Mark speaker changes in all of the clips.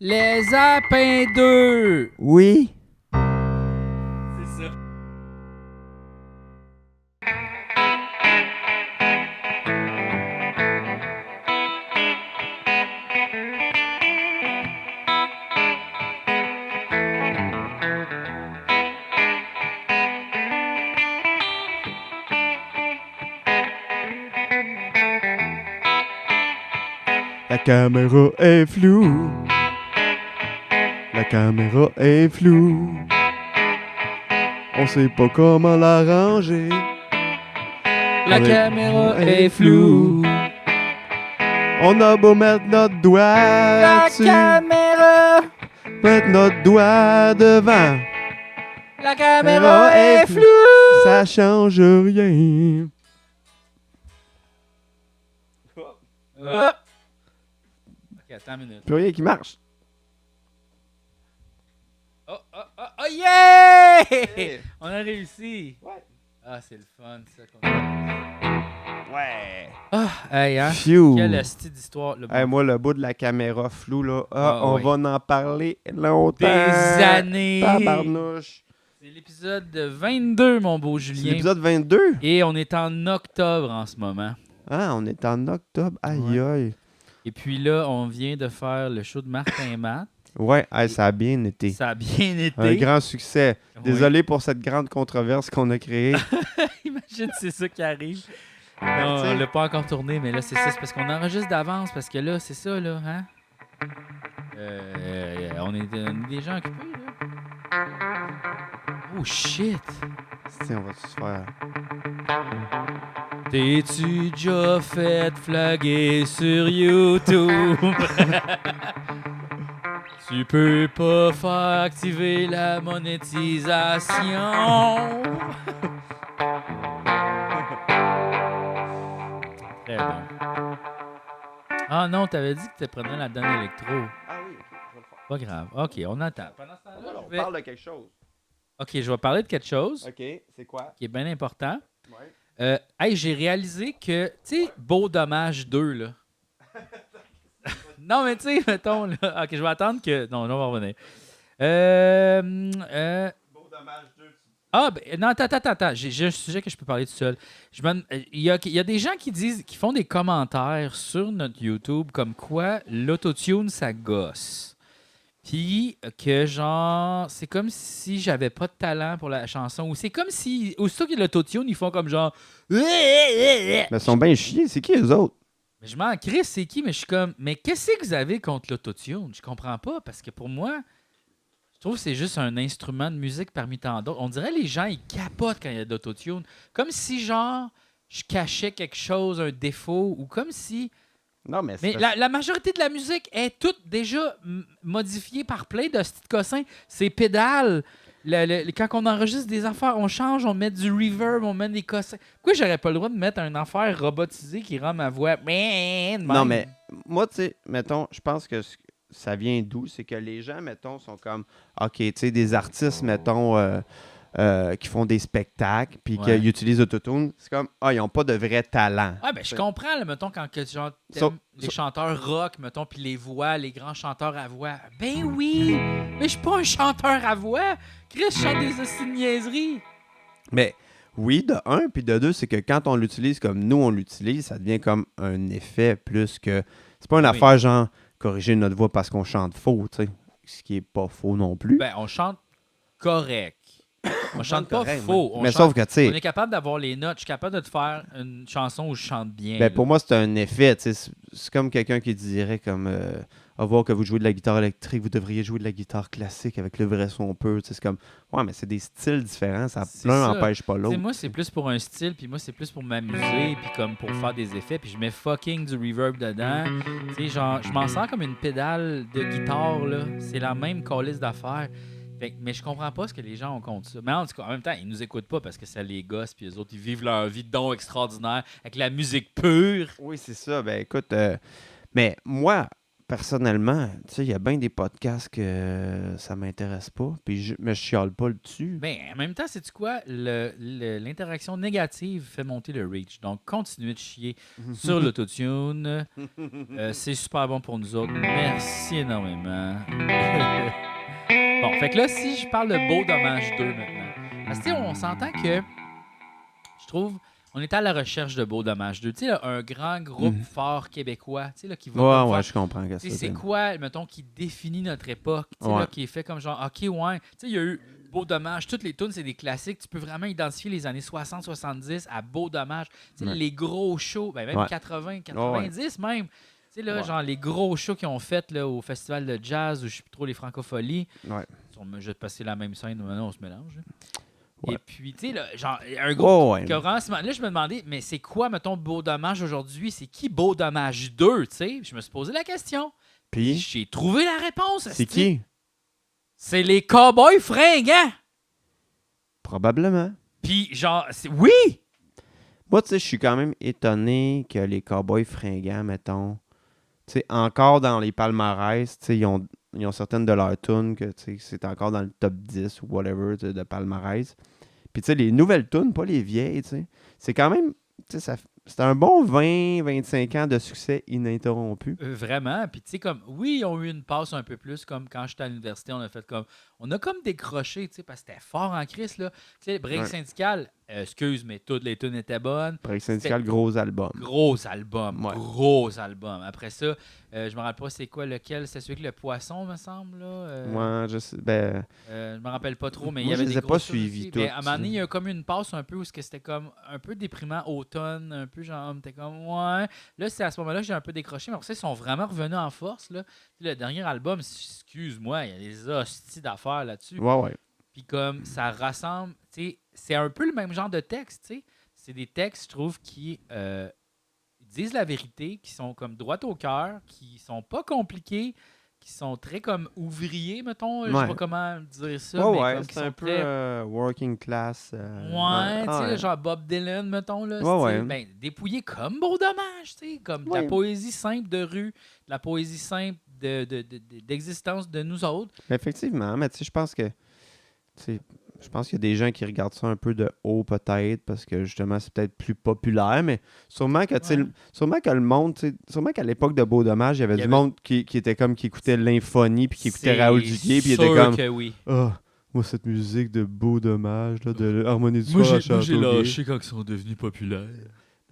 Speaker 1: Les Apins 2!
Speaker 2: Oui.
Speaker 1: C'est ça.
Speaker 2: La caméra est floue. La caméra est floue. On sait pas comment la ranger.
Speaker 1: La
Speaker 2: Ouais.
Speaker 1: caméra
Speaker 2: est
Speaker 1: est floue.
Speaker 2: On a beau mettre notre doigt
Speaker 1: La
Speaker 2: dessus,
Speaker 1: caméra!
Speaker 2: mettre notre doigt devant,
Speaker 1: La caméra est floue!
Speaker 2: ça change rien.
Speaker 1: Hop. Ok, attends une minute.
Speaker 2: Plus rien qui marche.
Speaker 1: Oh, oh, oh, oh, yeah! On a réussi.
Speaker 2: Ouais.
Speaker 1: Ah, c'est le fun, ça.
Speaker 2: Ouais.
Speaker 1: Ah, hey, hein?
Speaker 2: Phew.
Speaker 1: Quelle style d'histoire. Le
Speaker 2: Hey, moi, le bout de la caméra floue, là,
Speaker 1: Ah,
Speaker 2: on
Speaker 1: oui.
Speaker 2: va en parler longtemps.
Speaker 1: Des années.
Speaker 2: Tabarnouche.
Speaker 1: C'est l'épisode 22, mon beau
Speaker 2: C'est
Speaker 1: Julien.
Speaker 2: l'épisode 22.
Speaker 1: Et on est en octobre en ce moment.
Speaker 2: Ah, on est en octobre. Aïe,
Speaker 1: Ouais.
Speaker 2: aïe.
Speaker 1: Et puis là, on vient de faire le show de Martin Matt.
Speaker 2: Ouais, hey, ça a bien été.
Speaker 1: Ça a bien été.
Speaker 2: Un grand succès.
Speaker 1: Oui.
Speaker 2: Désolé pour cette grande controverse qu'on a créée.
Speaker 1: Imagine, c'est ça qui arrive. Non, on l'a pas encore tourné, mais là, c'est ça. C'est parce qu'on enregistre d'avance, parce que là, c'est ça, là, hein? On est des gens occupés, là. Oh, shit!
Speaker 2: Tiens, on va se faire.
Speaker 1: T'es-tu déjà fait flaguer sur YouTube? Tu peux pas faire activer la monétisation. Très bon. Ah non, t'avais dit que tu prenais la donne électro.
Speaker 2: Ah oui, ok, je vais le faire.
Speaker 1: Pas grave. OK, on attend. Pendant ce temps-là,
Speaker 2: On
Speaker 1: je vais...
Speaker 2: parle de quelque chose.
Speaker 1: OK, je vais parler de quelque chose
Speaker 2: Ok, c'est quoi?
Speaker 1: qui est bien important.
Speaker 2: Ouais.
Speaker 1: Hey, j'ai réalisé que, tu sais, Beau Dommage 2, là. Non, mais tu sais, mettons, là. OK, je vais attendre que... Non, on va revenir.
Speaker 2: Beau dommage 2.
Speaker 1: Ah, ben, non, attends. J'ai un sujet que je peux parler tout seul. Il y a des gens qui font des commentaires sur notre YouTube comme quoi l'autotune, ça gosse. Puis que genre, c'est comme si j'avais pas de talent pour la chanson. Ou c'est comme si, aussitôt qu'il y a l'autotune, ils font comme genre...
Speaker 2: Mais ils sont bien chiés. C'est qui eux autres?
Speaker 1: Mais je m'en crisse, c'est qui? Mais je suis comme, mais qu'est-ce que vous avez contre l'autotune? Je comprends pas, parce que pour moi, je trouve que c'est juste un instrument de musique parmi tant d'autres. On dirait que les gens, ils capotent quand il y a de l'autotune. Comme si, genre, je cachais quelque chose, un défaut, ou comme si...
Speaker 2: Non, mais
Speaker 1: Mais la majorité de la musique est toute déjà modifiée par plein de petits cossins. C'est pédales. Quand on enregistre des affaires, on change, on met du reverb, on met des cossins. Pourquoi j'aurais pas le droit de mettre une affaire robotisée qui rend ma voix...
Speaker 2: Non, mais moi, tu sais, mettons, je pense que ça vient d'où? C'est que les gens, mettons, sont comme, OK, tu sais, des artistes, mettons, qui font des spectacles, puis
Speaker 1: Ouais.
Speaker 2: qu'ils utilisent l'autotune, c'est comme, ils n'ont pas de vrai talent.
Speaker 1: Ah, ben je comprends, là, mettons, quand que, genre,
Speaker 2: So-
Speaker 1: les chanteurs rock, mettons, puis les voix, les grands chanteurs à voix. Ben oui! Mais je suis pas un chanteur à voix! Chris, je chante des hosties de niaiseries!
Speaker 2: Mais oui, de un, puis de deux, c'est que quand on l'utilise comme nous, on l'utilise, ça devient comme un effet plus que... C'est pas une
Speaker 1: Oui.
Speaker 2: affaire, genre, corriger notre voix parce qu'on chante faux, tu sais. Ce qui est pas faux non plus.
Speaker 1: Ben, on chante correct. On chante pas
Speaker 2: Correct,
Speaker 1: faux. On
Speaker 2: mais
Speaker 1: chante-
Speaker 2: sauf que, tu
Speaker 1: on
Speaker 2: sais,
Speaker 1: est capable d'avoir les notes. Je suis capable de te faire une chanson où je chante bien.
Speaker 2: ben,
Speaker 1: là.
Speaker 2: pour moi, c'est un effet. Tu sais, c'est comme quelqu'un qui dirait comme à voir que vous jouez de la guitare électrique, vous devriez jouer de la guitare classique avec le vrai son pur. Tu sais, c'est comme ouais, mais c'est des styles différents.
Speaker 1: C'est
Speaker 2: L'un
Speaker 1: ça.
Speaker 2: n'empêche pas
Speaker 1: Tu sais,
Speaker 2: l'autre.
Speaker 1: moi, c'est plus pour un style, puis moi, c'est plus pour m'amuser, puis comme pour faire des effets, puis je mets fucking du reverb dedans. Tu sais, genre, je m'en sens comme une pédale de guitare, là. C'est la même calice d'affaires. Mais je comprends pas ce que les gens ont contre ça. Mais en tout cas, en même temps, ils nous écoutent pas parce que ça les gosse, puis les autres, ils vivent leur vie de don extraordinaire avec la musique pure.
Speaker 2: Oui, c'est ça. Ben écoute, mais moi, personnellement, tu sais, il y a bien des podcasts que ça m'intéresse pas, puis je me chiale pas dessus.
Speaker 1: Ben, en même temps, c'est quoi? L'interaction négative fait monter le reach. Donc, continuez de chier sur l'autotune. C'est super bon pour nous autres. Merci énormément. Bon, fait que là, si je parle de Beau Dommage 2 maintenant, parce que tu sais, on s'entend que je trouve, on est à la recherche de Beau Dommage 2. Tu sais, là, un grand groupe fort québécois, tu sais, là, qui va comme
Speaker 2: Ouais,
Speaker 1: faire-
Speaker 2: je comprends.
Speaker 1: tu sais, c'est quoi, mettons, qui définit notre époque, tu sais,
Speaker 2: Ouais.
Speaker 1: là, qui est fait comme genre, OK, ouais, tu sais, il y a eu Beau Dommage, toutes les tunes, c'est des classiques, tu peux vraiment identifier les années 60-70 à Beau Dommage, tu sais,
Speaker 2: Ouais.
Speaker 1: les gros shows, ben, même
Speaker 2: Ouais.
Speaker 1: 80-90 même, tu sais, là,
Speaker 2: Ouais.
Speaker 1: genre les gros shows qu'ils ont fait là, au festival de jazz, ou je sais plus trop, les Francopholies,
Speaker 2: Ouais.
Speaker 1: je vais te passer la même scène, maintenant on se mélange. Hein.
Speaker 2: Ouais.
Speaker 1: Et puis, tu sais, là, genre, un groupe
Speaker 2: Ouais.
Speaker 1: qui a vraiment... Là, je me demandais, mais c'est quoi, mettons, Beau Dommage aujourd'hui? C'est qui Beau Dommage 2, tu sais? Je me suis posé la question.
Speaker 2: Puis,
Speaker 1: J'ai trouvé la réponse.
Speaker 2: c'est
Speaker 1: esti.
Speaker 2: qui?
Speaker 1: C'est les Cowboys fringants.
Speaker 2: Probablement.
Speaker 1: Puis, genre, oui!
Speaker 2: Moi, tu sais, je suis quand même étonné que les Cowboys fringants, mettons, tu sais, encore dans les palmarès, tu sais, ils ont certaines de leurs tunes que, tu sais, c'est encore dans le top 10 ou whatever tu sais, de palmarès. Puis, tu sais, les nouvelles tunes, pas les vieilles, tu sais, c'est quand même, tu sais, c'est un bon 20-25 ans de succès ininterrompu.
Speaker 1: Vraiment. Puis, tu sais, comme, oui, ils ont eu une passe un peu plus, comme quand j'étais à l'université, on a comme décroché, tu sais, parce que c'était fort en crise, là. Tu sais, Break
Speaker 2: Ouais.
Speaker 1: Syndical, excuse, mais toutes les tunes étaient bonnes.
Speaker 2: Break Syndical, gros album.
Speaker 1: Gros album,
Speaker 2: Ouais.
Speaker 1: gros album. Après ça, je me rappelle pas c'est quoi lequel, c'est celui avec le poisson, me semble. Là.
Speaker 2: Moi, je sais, ben,
Speaker 1: Je me rappelle pas trop, mais il y
Speaker 2: moi, je
Speaker 1: avait
Speaker 2: les
Speaker 1: des
Speaker 2: ai pas
Speaker 1: grosses choses
Speaker 2: suivis
Speaker 1: aussi.
Speaker 2: toutes,
Speaker 1: Mais à un moment donné,
Speaker 2: là.
Speaker 1: il y a comme une passe un peu où c'était comme un peu déprimant automne, un peu genre, t'es comme ouais. Là, c'est à ce moment-là que j'ai un peu décroché, mais après ça, ils sont vraiment revenus en force. Là. Puis le dernier album, excuse-moi, il y a des hosties d'affaires là-dessus.
Speaker 2: Ouais.
Speaker 1: Puis comme ça rassemble, tu sais, c'est un peu le même genre de texte, tu sais. C'est des textes, je trouve, qui disent la vérité, qui sont comme droit au cœur, qui sont pas compliqués, qui sont très comme ouvriers, mettons. Je sais
Speaker 2: Ouais.
Speaker 1: pas comment dire ça, mais
Speaker 2: Ouais,
Speaker 1: comme qui
Speaker 2: c'est
Speaker 1: sont
Speaker 2: un peu
Speaker 1: très...
Speaker 2: working class.
Speaker 1: Ouais, tu sais,
Speaker 2: ouais.
Speaker 1: genre Bob Dylan, mettons, là,
Speaker 2: Ouais,
Speaker 1: style,
Speaker 2: ouais.
Speaker 1: ben, dépouillé comme Beau Dommage, tu sais, comme de la
Speaker 2: Ouais.
Speaker 1: poésie simple de rue, de la poésie simple d'existence de nous autres.
Speaker 2: Effectivement, mais tu sais, je pense que je pense qu'il y a des gens qui regardent ça un peu de haut peut-être parce que justement c'est peut-être plus populaire, mais sûrement que tu sais,
Speaker 1: Ouais.
Speaker 2: sûrement que le monde, tu sais, sûrement qu'à l'époque de Beau Dommage, il y avait du monde qui était comme qui écoutait l'Infonie puis qui écoutait
Speaker 1: C'est
Speaker 2: Raoul Duguay puis il était
Speaker 1: sûr
Speaker 2: comme
Speaker 1: que oui.
Speaker 2: ah, moi cette musique de Beau Dommage là, de Harmonie du
Speaker 1: Moi,
Speaker 2: soir à
Speaker 1: j'ai
Speaker 2: Châteauguay.
Speaker 1: lâché quand ils sont devenus populaires.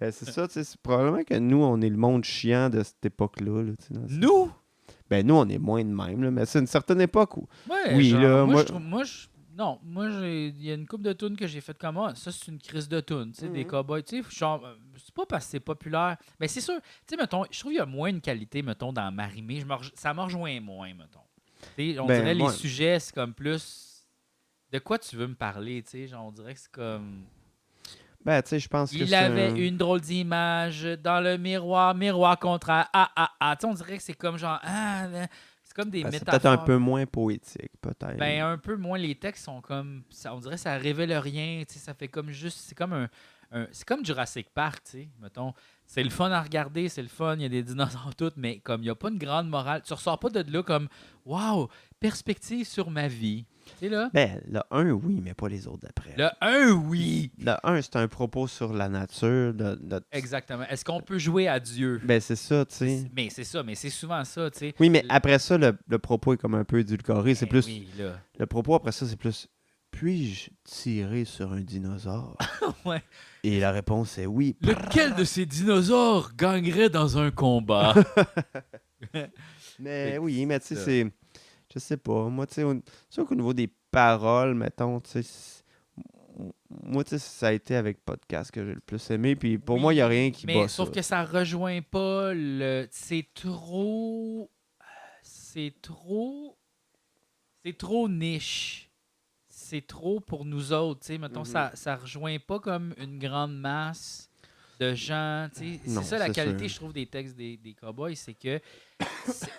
Speaker 2: Ben, c'est ça, tu sais, c'est probablement que nous on est le monde chiant de cette époque-là là, tu sais, dans ce-
Speaker 1: Nous?
Speaker 2: Ben nous on est moins de même là, mais c'est une certaine époque où
Speaker 1: Ouais,
Speaker 2: oui
Speaker 1: genre,
Speaker 2: là,
Speaker 1: moi,
Speaker 2: moi
Speaker 1: je trouve... Non, il y a une couple de tunes que j'ai fait comme ça, c'est une crise de tunes, tu sais, des cowboys, tu sais, genre, c'est pas parce que c'est populaire, mais c'est sûr, tu sais, mettons, je trouve qu'il y a moins de qualité, mettons, dans Marimé, ça me rejoint moins, mettons. Tu sais, on
Speaker 2: Ben,
Speaker 1: dirait les
Speaker 2: ouais.
Speaker 1: sujets, c'est comme plus, de quoi tu veux me parler, tu sais, genre, on dirait que c'est comme...
Speaker 2: ben tu sais, je pense que
Speaker 1: Il
Speaker 2: c'est
Speaker 1: avait
Speaker 2: un-
Speaker 1: une drôle d'image dans le miroir contre ah. Tu sais, on dirait que c'est comme genre, c'est comme des
Speaker 2: ben, c'est
Speaker 1: métaphores.
Speaker 2: peut-être un peu moins poétique peut-être.
Speaker 1: Ben, un peu moins, les textes sont comme. On dirait que ça révèle rien. Tu sais, ça fait comme juste. C'est comme c'est comme Jurassic Park, tu sais. Mettons. C'est le fun à regarder, c'est le fun, il y a des dinosaures toutes, mais comme il n'y a pas une grande morale. Tu ressors pas de là comme waouh, perspective sur ma vie. Tu sais, là.
Speaker 2: Ben, le 1, oui, mais pas les autres d'après.
Speaker 1: Le 1, oui.
Speaker 2: Le 1, c'est un propos sur la nature.
Speaker 1: Exactement. Est-ce qu'on peut jouer à Dieu?
Speaker 2: Ben, c'est ça, tu sais.
Speaker 1: Mais c'est ça, mais c'est souvent ça, tu sais.
Speaker 2: Oui, mais après ça, le propos est comme un peu édulcoré. C'est
Speaker 1: Ben
Speaker 2: plus.
Speaker 1: oui, là.
Speaker 2: Le propos après ça, c'est plus. Puis-je tirer sur un dinosaure?
Speaker 1: Ouais.
Speaker 2: Et la réponse est oui.
Speaker 1: Lequel de ces dinosaures gagnerait dans un combat?
Speaker 2: Mais oui, mais tu sais,
Speaker 1: ça.
Speaker 2: c'est. Je sais pas. Moi, tu sais, c'est sûr qu'au niveau des paroles, mettons, tu sais. Moi, tu sais, ça a été avec podcast que j'ai le plus aimé. Puis pour moi, il n'y a rien qui
Speaker 1: mais
Speaker 2: bat
Speaker 1: sauf
Speaker 2: ça.
Speaker 1: que ça rejoint pas le. C'est trop niche. C'est trop pour nous autres, tu sais. Mettons, ça rejoint pas comme une grande masse de gens, tu sais.
Speaker 2: Non,
Speaker 1: C'est ça la
Speaker 2: c'est
Speaker 1: qualité,
Speaker 2: sûr.
Speaker 1: je trouve, des textes des Cowboys, c'est que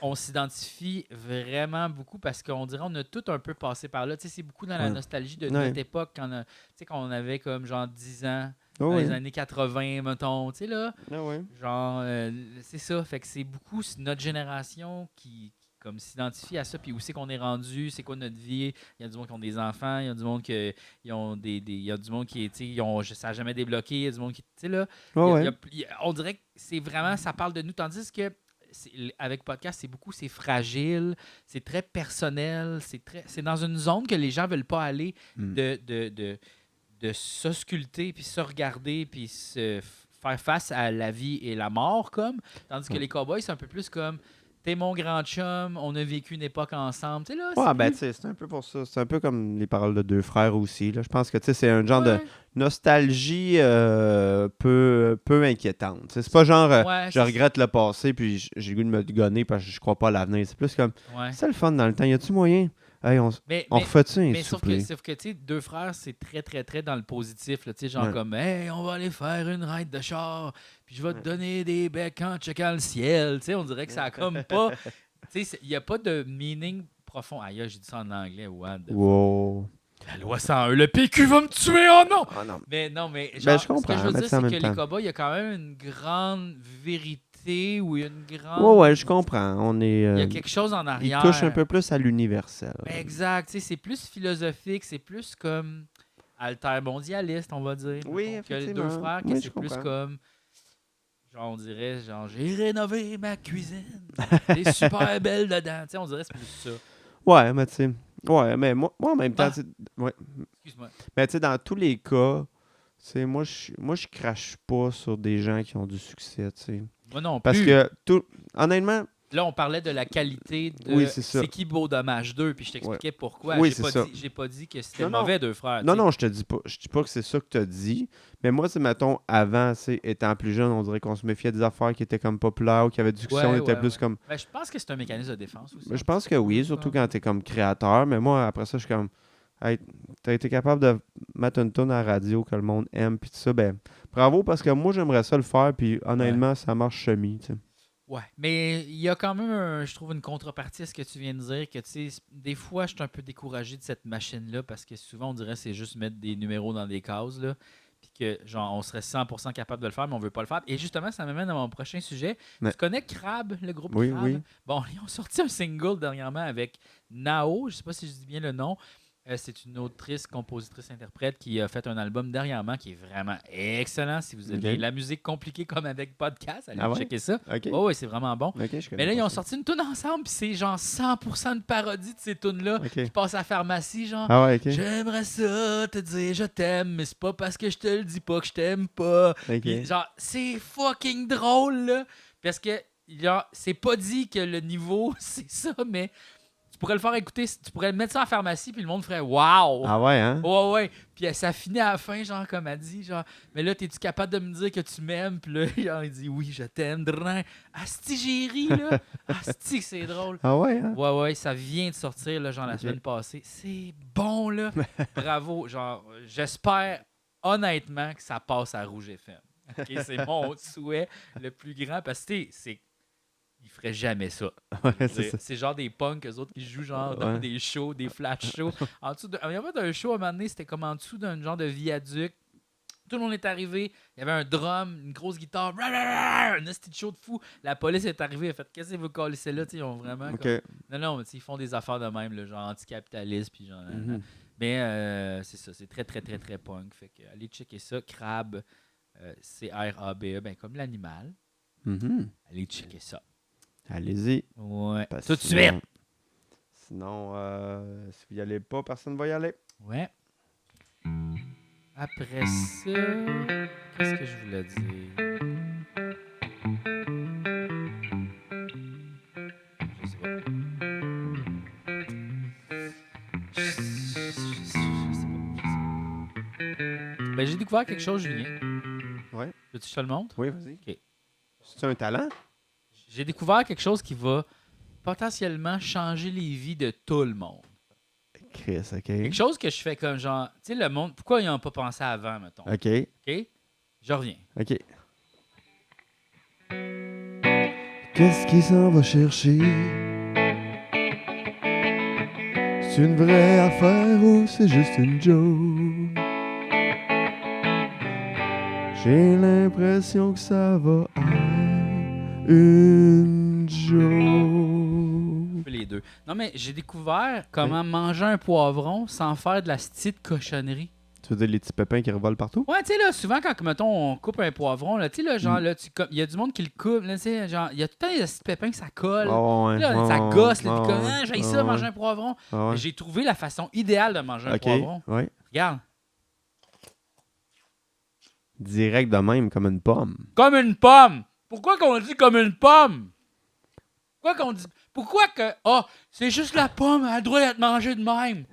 Speaker 1: on s'identifie vraiment beaucoup parce qu'on dirait qu'on a tout un peu passé par là. Tu sais, c'est beaucoup dans la nostalgie de notre époque quand on avait comme genre 10 ans. Dans les années 80, mettons, tu sais, là. Genre, c'est ça. Fait que c'est beaucoup notre génération qui comme s'identifie à ça, puis où c'est qu'on est rendu, c'est quoi notre vie. Il y a du monde qui ont des enfants, il y a du monde qui ont il y a du monde qui, tu sais, ça n'a jamais débloqué, il y a du monde qui, tu sais, là. On dirait que c'est vraiment, ça parle de nous, tandis que avec podcast, c'est fragile, c'est très personnel, c'est dans une zone que les gens veulent pas aller de s'ausculter, puis se regarder, puis se faire face à la vie et la mort, comme. Tandis que les cowboys, c'est un peu plus comme t'es mon grand chum, on a vécu une époque ensemble. Tu sais, là,
Speaker 2: c'est un peu pour ça. C'est un peu comme les paroles de deux frères aussi. Là. Je pense que c'est un genre de nostalgie peu inquiétante. C'est pas genre je regrette le passé puis j'ai le goût de me gonner parce que je crois pas à l'avenir. C'est plus comme c'est le fun dans le temps. Y a-tu moyen? Hey, on refait-tu un souper?
Speaker 1: Sauf que, tu sais, deux frères, c'est très, très, très dans le positif. Tu sais, genre comme, hey, on va aller faire une ride de char, puis je vais te donner des becs en checkant le ciel. Tu sais, on dirait que ça a comme pas. Tu sais, il n'y a pas de meaning profond. Aïe, j'ai dit ça en anglais.
Speaker 2: Wow.
Speaker 1: La loi 101, le PQ va me tuer, oh non!
Speaker 2: Oh non.
Speaker 1: Mais genre,
Speaker 2: je comprends,
Speaker 1: ce que je veux dire, c'est que les cowboys, il y a quand même une grande vérité ou il y a une grande...
Speaker 2: Ouais, je comprends. Il
Speaker 1: y a quelque chose en arrière.
Speaker 2: Il touche un peu plus à l'universel.
Speaker 1: Exact. Tu sais, c'est plus philosophique, c'est plus comme altermondialiste, on va dire.
Speaker 2: Oui,
Speaker 1: que les deux frères, que c'est plus comme... Genre, on dirait, genre, j'ai rénové ma cuisine. T'es super belle dedans. Tu sais, on dirait que c'est plus ça.
Speaker 2: Ouais, mais tu sais... Ouais, mais moi en même temps... Ouais.
Speaker 1: Excuse-moi.
Speaker 2: Mais tu sais, dans tous les cas, moi, je crache pas sur des gens qui ont du succès, tu sais.
Speaker 1: Moi non plus.
Speaker 2: Parce que, honnêtement...
Speaker 1: Là, on parlait de la qualité de C'est qui Beau Dommage 2, puis je t'expliquais pourquoi.
Speaker 2: Oui,
Speaker 1: j'ai pas dit que c'était mauvais, deux frères.
Speaker 2: Non, je te dis pas. Je dis pas que c'est ça que tu as dit. Mais moi, mettons, avant, étant plus jeune, on dirait qu'on se méfiait des affaires qui étaient comme populaires ou qui avaient du succès. On était plus comme...
Speaker 1: Ben, je pense que c'est un mécanisme de défense aussi.
Speaker 2: Je pense que oui, surtout quand tu es comme créateur. Mais moi, après ça, je suis comme... Hey, t'as été capable de mettre une tonne à la radio que le monde aime, puis tout ça, ben bravo, parce que moi, j'aimerais ça le faire, puis honnêtement, ça marche semi, tu sais.
Speaker 1: Ouais, mais il y a quand même, je trouve, une contrepartie à ce que tu viens de dire, que tu sais, des fois, je suis un peu découragé de cette machine-là, parce que souvent, on dirait que c'est juste mettre des numéros dans des cases, là, puis que, genre, on serait 100% capable de le faire, mais on veut pas le faire. Et justement, ça m'amène à mon prochain sujet. Tu connais Crab, le groupe Crab?
Speaker 2: Oui.
Speaker 1: Bon, ils ont sorti un single dernièrement avec Nao, je sais pas si je dis bien le nom. C'est une autrice, compositrice, interprète qui a fait un album dernièrement qui est vraiment excellent. Si vous aimez la musique compliquée comme avec podcast, allez checker ça. Oh, oui, c'est vraiment bon. Mais là, ils ont sorti une tune ensemble, puis c'est genre 100% de parodie de ces tunes-là qui passent à la pharmacie. Genre, j'aimerais ça te dire je t'aime, mais c'est pas parce que je te le dis pas que je t'aime pas. Puis, genre, c'est fucking drôle, là. Parce que, genre, c'est pas dit que le niveau, c'est ça, mais. Tu pourrais le faire écouter, tu pourrais le mettre ça en pharmacie, puis le monde ferait waouh!
Speaker 2: Ah ouais, hein?
Speaker 1: Ouais. Puis ça finit à la fin, genre, comme elle dit, genre, mais là, t'es-tu capable de me dire que tu m'aimes? Puis là, genre, il dit oui, je t'aime. Asti, j'ai ri, là. Asti, c'est drôle.
Speaker 2: Ah ouais, hein?
Speaker 1: Ouais, ça vient de sortir, là, genre, la semaine passée. C'est bon, là. Bravo. Genre, j'espère honnêtement que ça passe à Rouge FM. Okay? C'est mon souhait le plus grand, parce que, ils feraient jamais ça.
Speaker 2: Ouais,
Speaker 1: c'est genre des punks, eux autres, qui jouent genre dans des shows, des flash shows. En dessous il y avait un show à un moment donné, c'était comme en dessous d'un genre de viaduc. Tout le monde est arrivé, il y avait un drum, une grosse guitare, un petit show de fou. La police est arrivée, elle a fait « Qu'est-ce que vous collez là? » Ils ont vraiment... Non, ils font des affaires de même, là, genre anticapitalistes. Puis genre, mais c'est ça, c'est très, très, très, très punk. Fait que allez checker ça. Crab, C-R-A-B-E, ben, comme l'animal. Allez checker ça.
Speaker 2: Allez-y.
Speaker 1: Ouais. Tout de suite.
Speaker 2: Sinon, si vous n'y allez pas, personne ne va y aller.
Speaker 1: Ouais. Après ça, qu'est-ce que je voulais dire? Je sais pas. Ben, j'ai découvert quelque chose, Julien.
Speaker 2: Ouais.
Speaker 1: Veux-tu que je te le montre?
Speaker 2: Oui, vas-y.
Speaker 1: OK.
Speaker 2: C'est un talent?
Speaker 1: J'ai découvert quelque chose qui va potentiellement changer les vies de tout le monde.
Speaker 2: Chris, OK.
Speaker 1: Quelque chose que je fais comme genre, tu sais, le monde, pourquoi ils n'ont pas pensé avant, mettons?
Speaker 2: OK.
Speaker 1: OK? Je reviens.
Speaker 2: OK. Qu'est-ce qu'il s'en va chercher? C'est une vraie affaire ou c'est juste une joke? J'ai l'impression que ça va être une joke.
Speaker 1: Les deux. Non, mais j'ai découvert comment manger un poivron sans faire de la petite cochonnerie.
Speaker 2: Tu veux dire les petits pépins qui revolent partout?
Speaker 1: Ouais, tu sais, là, souvent, quand, mettons, on coupe un poivron, là, tu sais, là, genre, là, il y a du monde qui le coupe, là, tu sais, genre, il y a tout le temps des petits pépins que ça colle.
Speaker 2: Oh, ouais,
Speaker 1: Là,
Speaker 2: ouais,
Speaker 1: ça
Speaker 2: ouais,
Speaker 1: gosse, là,
Speaker 2: ouais,
Speaker 1: puis comme,
Speaker 2: ouais,
Speaker 1: j'ai ça,
Speaker 2: ouais,
Speaker 1: manger un poivron.
Speaker 2: ouais.
Speaker 1: J'ai trouvé la façon idéale de manger un
Speaker 2: Ok,
Speaker 1: poivron.
Speaker 2: ouais.
Speaker 1: Regarde.
Speaker 2: Direct de même, comme une pomme.
Speaker 1: Comme une pomme. Pourquoi qu'on dit comme une pomme? Pourquoi que, c'est juste la pomme, elle a le droit d'être mangée de même?